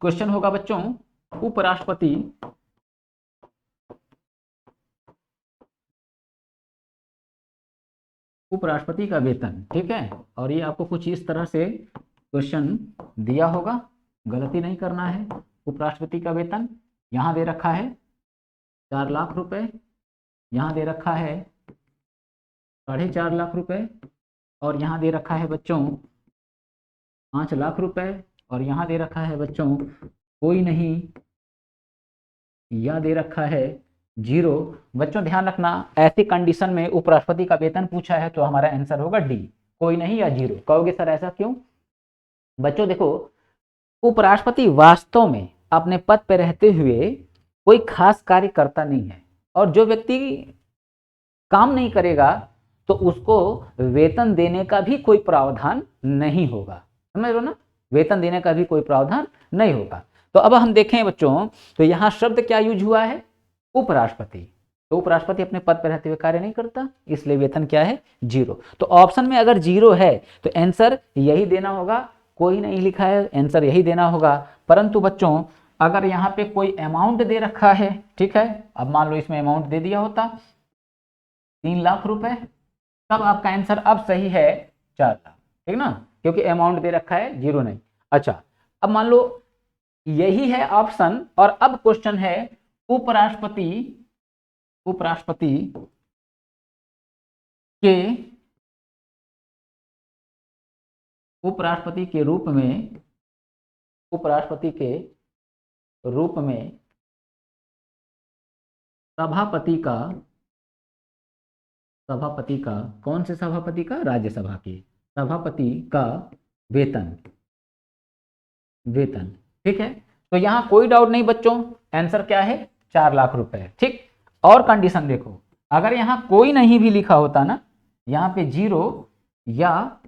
क्वेश्चन होगा बच्चों, उपराष्ट्रपति का वेतन। ठीक है, और ये आपको कुछ इस तरह से क्वेश्चन दिया होगा, गलती नहीं करना है। उपराष्ट्रपति का वेतन यहाँ दे रखा है 4 लाख रुपए, यहाँ दे रखा है 4.5 लाख रुपए, और यहाँ दे रखा है बच्चों 5 लाख रुपए, और यहाँ दे रखा है बच्चों कोई नहीं, या दे रखा है 0। बच्चों ध्यान रखना, ऐसी कंडीशन में उपराष्ट्रपति का वेतन पूछा है तो हमारा आंसर होगा डी, कोई नहीं या 0। कहोगे सर ऐसा क्यों? बच्चों देखो, उपराष्ट्रपति वास्तव में अपने पद पर रहते हुए कोई खास कार्य करता नहीं है, और जो व्यक्ति काम नहीं करेगा तो उसको वेतन देने का भी कोई प्रावधान नहीं होगा। समझ लो ना, वेतन देने का भी कोई प्रावधान नहीं होगा। तो अब हम देखें बच्चों, तो यहाँ शब्द क्या यूज हुआ है? उपराष्ट्रपति। तो उपराष्ट्रपति अपने पद पर रहते हुए कार्य नहीं करता, इसलिए वेतन क्या है? 0। तो ऑप्शन में अगर 0 है तो आंसर यही देना होगा, कोई नहीं लिखा है, आंसर यही देना होगा। परंतु बच्चों अगर यहाँ पे कोई अमाउंट दे रखा है, ठीक है, अब मान लो इसमें अमाउंट दे दिया होता 3 लाख रुपए, तब आपका आंसर अब सही है 4 लाख। ठीक ना, क्योंकि अमाउंट दे रखा है, 0 नहीं। अच्छा, अब मान लो यही है ऑप्शन, और अब क्वेश्चन है उपराष्ट्रपति के रूप में सभापति का कौन से सभापति का? राज्यसभा के सभापति का वेतन। ठीक है, तो यहां कोई डाउट नहीं बच्चों, आंसर क्या है? 4 लाख रुपए। ठीक, और कंडीशन देखो, अगर यहां कोई नहीं भी लिखा होता ना, यहाँ पे 0 या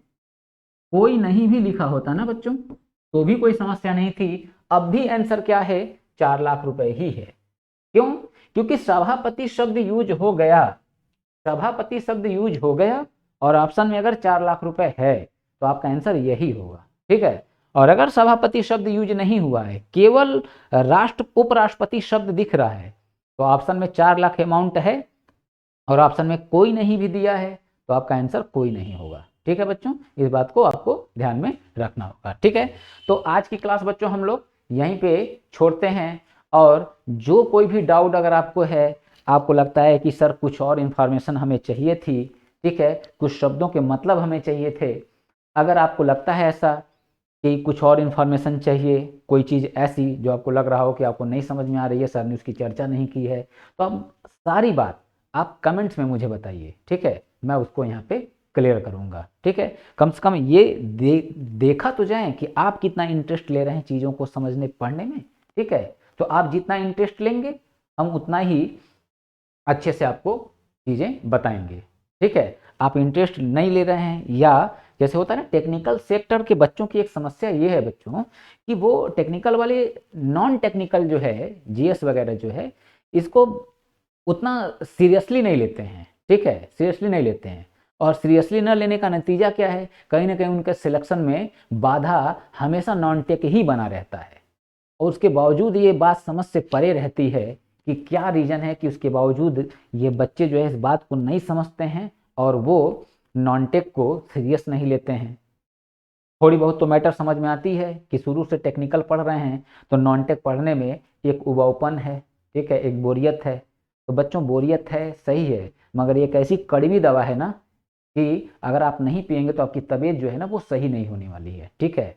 कोई नहीं भी लिखा होता ना बच्चों, तो भी कोई समस्या नहीं थी, अब भी आंसर क्या है? 4 लाख रुपए ही है। क्यों? क्योंकि सभापति शब्द यूज हो गया, और ऑप्शन में अगर 4 लाख रुपए है तो आपका आंसर यही होगा। ठीक है, और अगर सभापति शब्द यूज नहीं हुआ है, केवल उपराष्ट्रपति शब्द दिख रहा है, तो ऑप्शन में 4 लाख अमाउंट है और ऑप्शन में कोई नहीं भी दिया है, तो आपका आंसर कोई नहीं होगा। ठीक है बच्चों, इस बात को आपको ध्यान में रखना होगा। ठीक है, तो आज की क्लास बच्चों हम लोग यहीं पे छोड़ते हैं, और जो कोई भी डाउट अगर आपको है, आपको लगता है कि सर कुछ और इन्फॉर्मेशन हमें चाहिए थी, ठीक है, कुछ शब्दों के मतलब हमें चाहिए थे, अगर आपको लगता है ऐसा कि कुछ और इन्फॉर्मेशन चाहिए, कोई चीज़ ऐसी जो आपको लग रहा हो कि आपको नहीं समझ में आ रही है, सर ने उसकी चर्चा नहीं की है, तो आप सारी बात आप कमेंट्स में मुझे बताइए, ठीक है, मैं उसको यहाँ पे क्लियर करूँगा, ठीक है। कम से कम ये देखा तो जाए कि आप कितना इंटरेस्ट ले रहे हैं चीज़ों को समझने पढ़ने में, ठीक है। तो आप जितना इंटरेस्ट लेंगे हम उतना ही अच्छे से आपको चीज़ें बताएंगे, ठीक है। आप इंटरेस्ट नहीं ले रहे हैं, या जैसे होता है ना टेक्निकल सेक्टर के बच्चों की एक समस्या ये है बच्चों कि वो टेक्निकल वाले नॉन टेक्निकल जो है जीएस वगैरह जो है इसको उतना सीरियसली नहीं लेते हैं, ठीक है, सीरियसली नहीं लेते हैं। और सीरियसली न लेने का नतीजा क्या है, कहीं ना कहीं उनके सिलेक्शन में बाधा हमेशा नॉन टेक ही बना रहता है। और उसके बावजूद ये बात समझ से परे रहती है कि क्या रीज़न है कि उसके बावजूद ये बच्चे जो है इस बात को नहीं समझते हैं और वो नॉन टेक को सीरियस नहीं लेते हैं। थोड़ी बहुत तो मैटर समझ में आती है कि शुरू से टेक्निकल पढ़ रहे हैं तो नॉन टेक पढ़ने में एक उबाऊपन है, ठीक है, एक बोरियत है। तो बच्चों बोरियत है सही है, मगर एक ऐसी कड़वी दवा है ना कि अगर आप नहीं पिएंगे तो आपकी तबीयत जो है ना वो सही नहीं होने वाली है, ठीक है।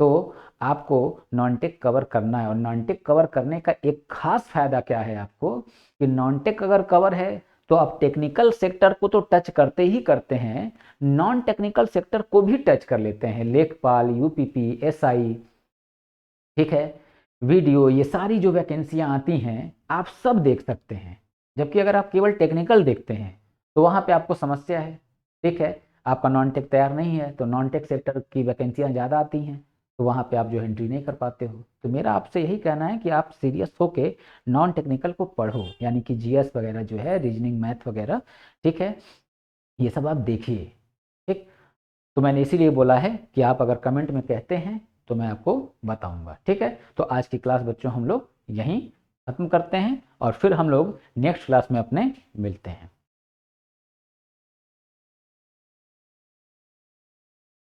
तो आपको नॉन टेक कवर करना है, और नॉन टेक कवर करने का एक खास फायदा क्या है आपको कि नॉन टेक अगर कवर है तो आप टेक्निकल सेक्टर को तो टच करते ही करते हैं, नॉन टेक्निकल सेक्टर को भी टच कर लेते हैं। लेखपाल, यूपीपी, एसआई, ठीक है, वीडियो, ये सारी जो वैकेंसियां आती हैं आप सब देख सकते हैं। जबकि अगर आप केवल टेक्निकल देखते हैं तो वहाँ पे आपको समस्या है, ठीक है, आपका नॉन टेक तैयार नहीं है तो नॉन टेक सेक्टर की वैकेंसियाँ ज़्यादा आती हैं, तो वहाँ पे आप जो एंट्री नहीं कर पाते हो। तो मेरा आपसे यही कहना है कि आप सीरियस होके नॉन टेक्निकल को पढ़ो, यानी कि जीएस वगैरह जो है, रीजनिंग, मैथ वगैरह, ठीक है, ये सब आप देखिए, ठीक। तो मैंने इसीलिए बोला है कि आप अगर कमेंट में कहते हैं तो मैं आपको बताऊंगा, ठीक है। तो आज की क्लास बच्चों हम लोग यहीं ख़त्म करते हैं और फिर हम लोग नेक्स्ट क्लास में अपने मिलते हैं।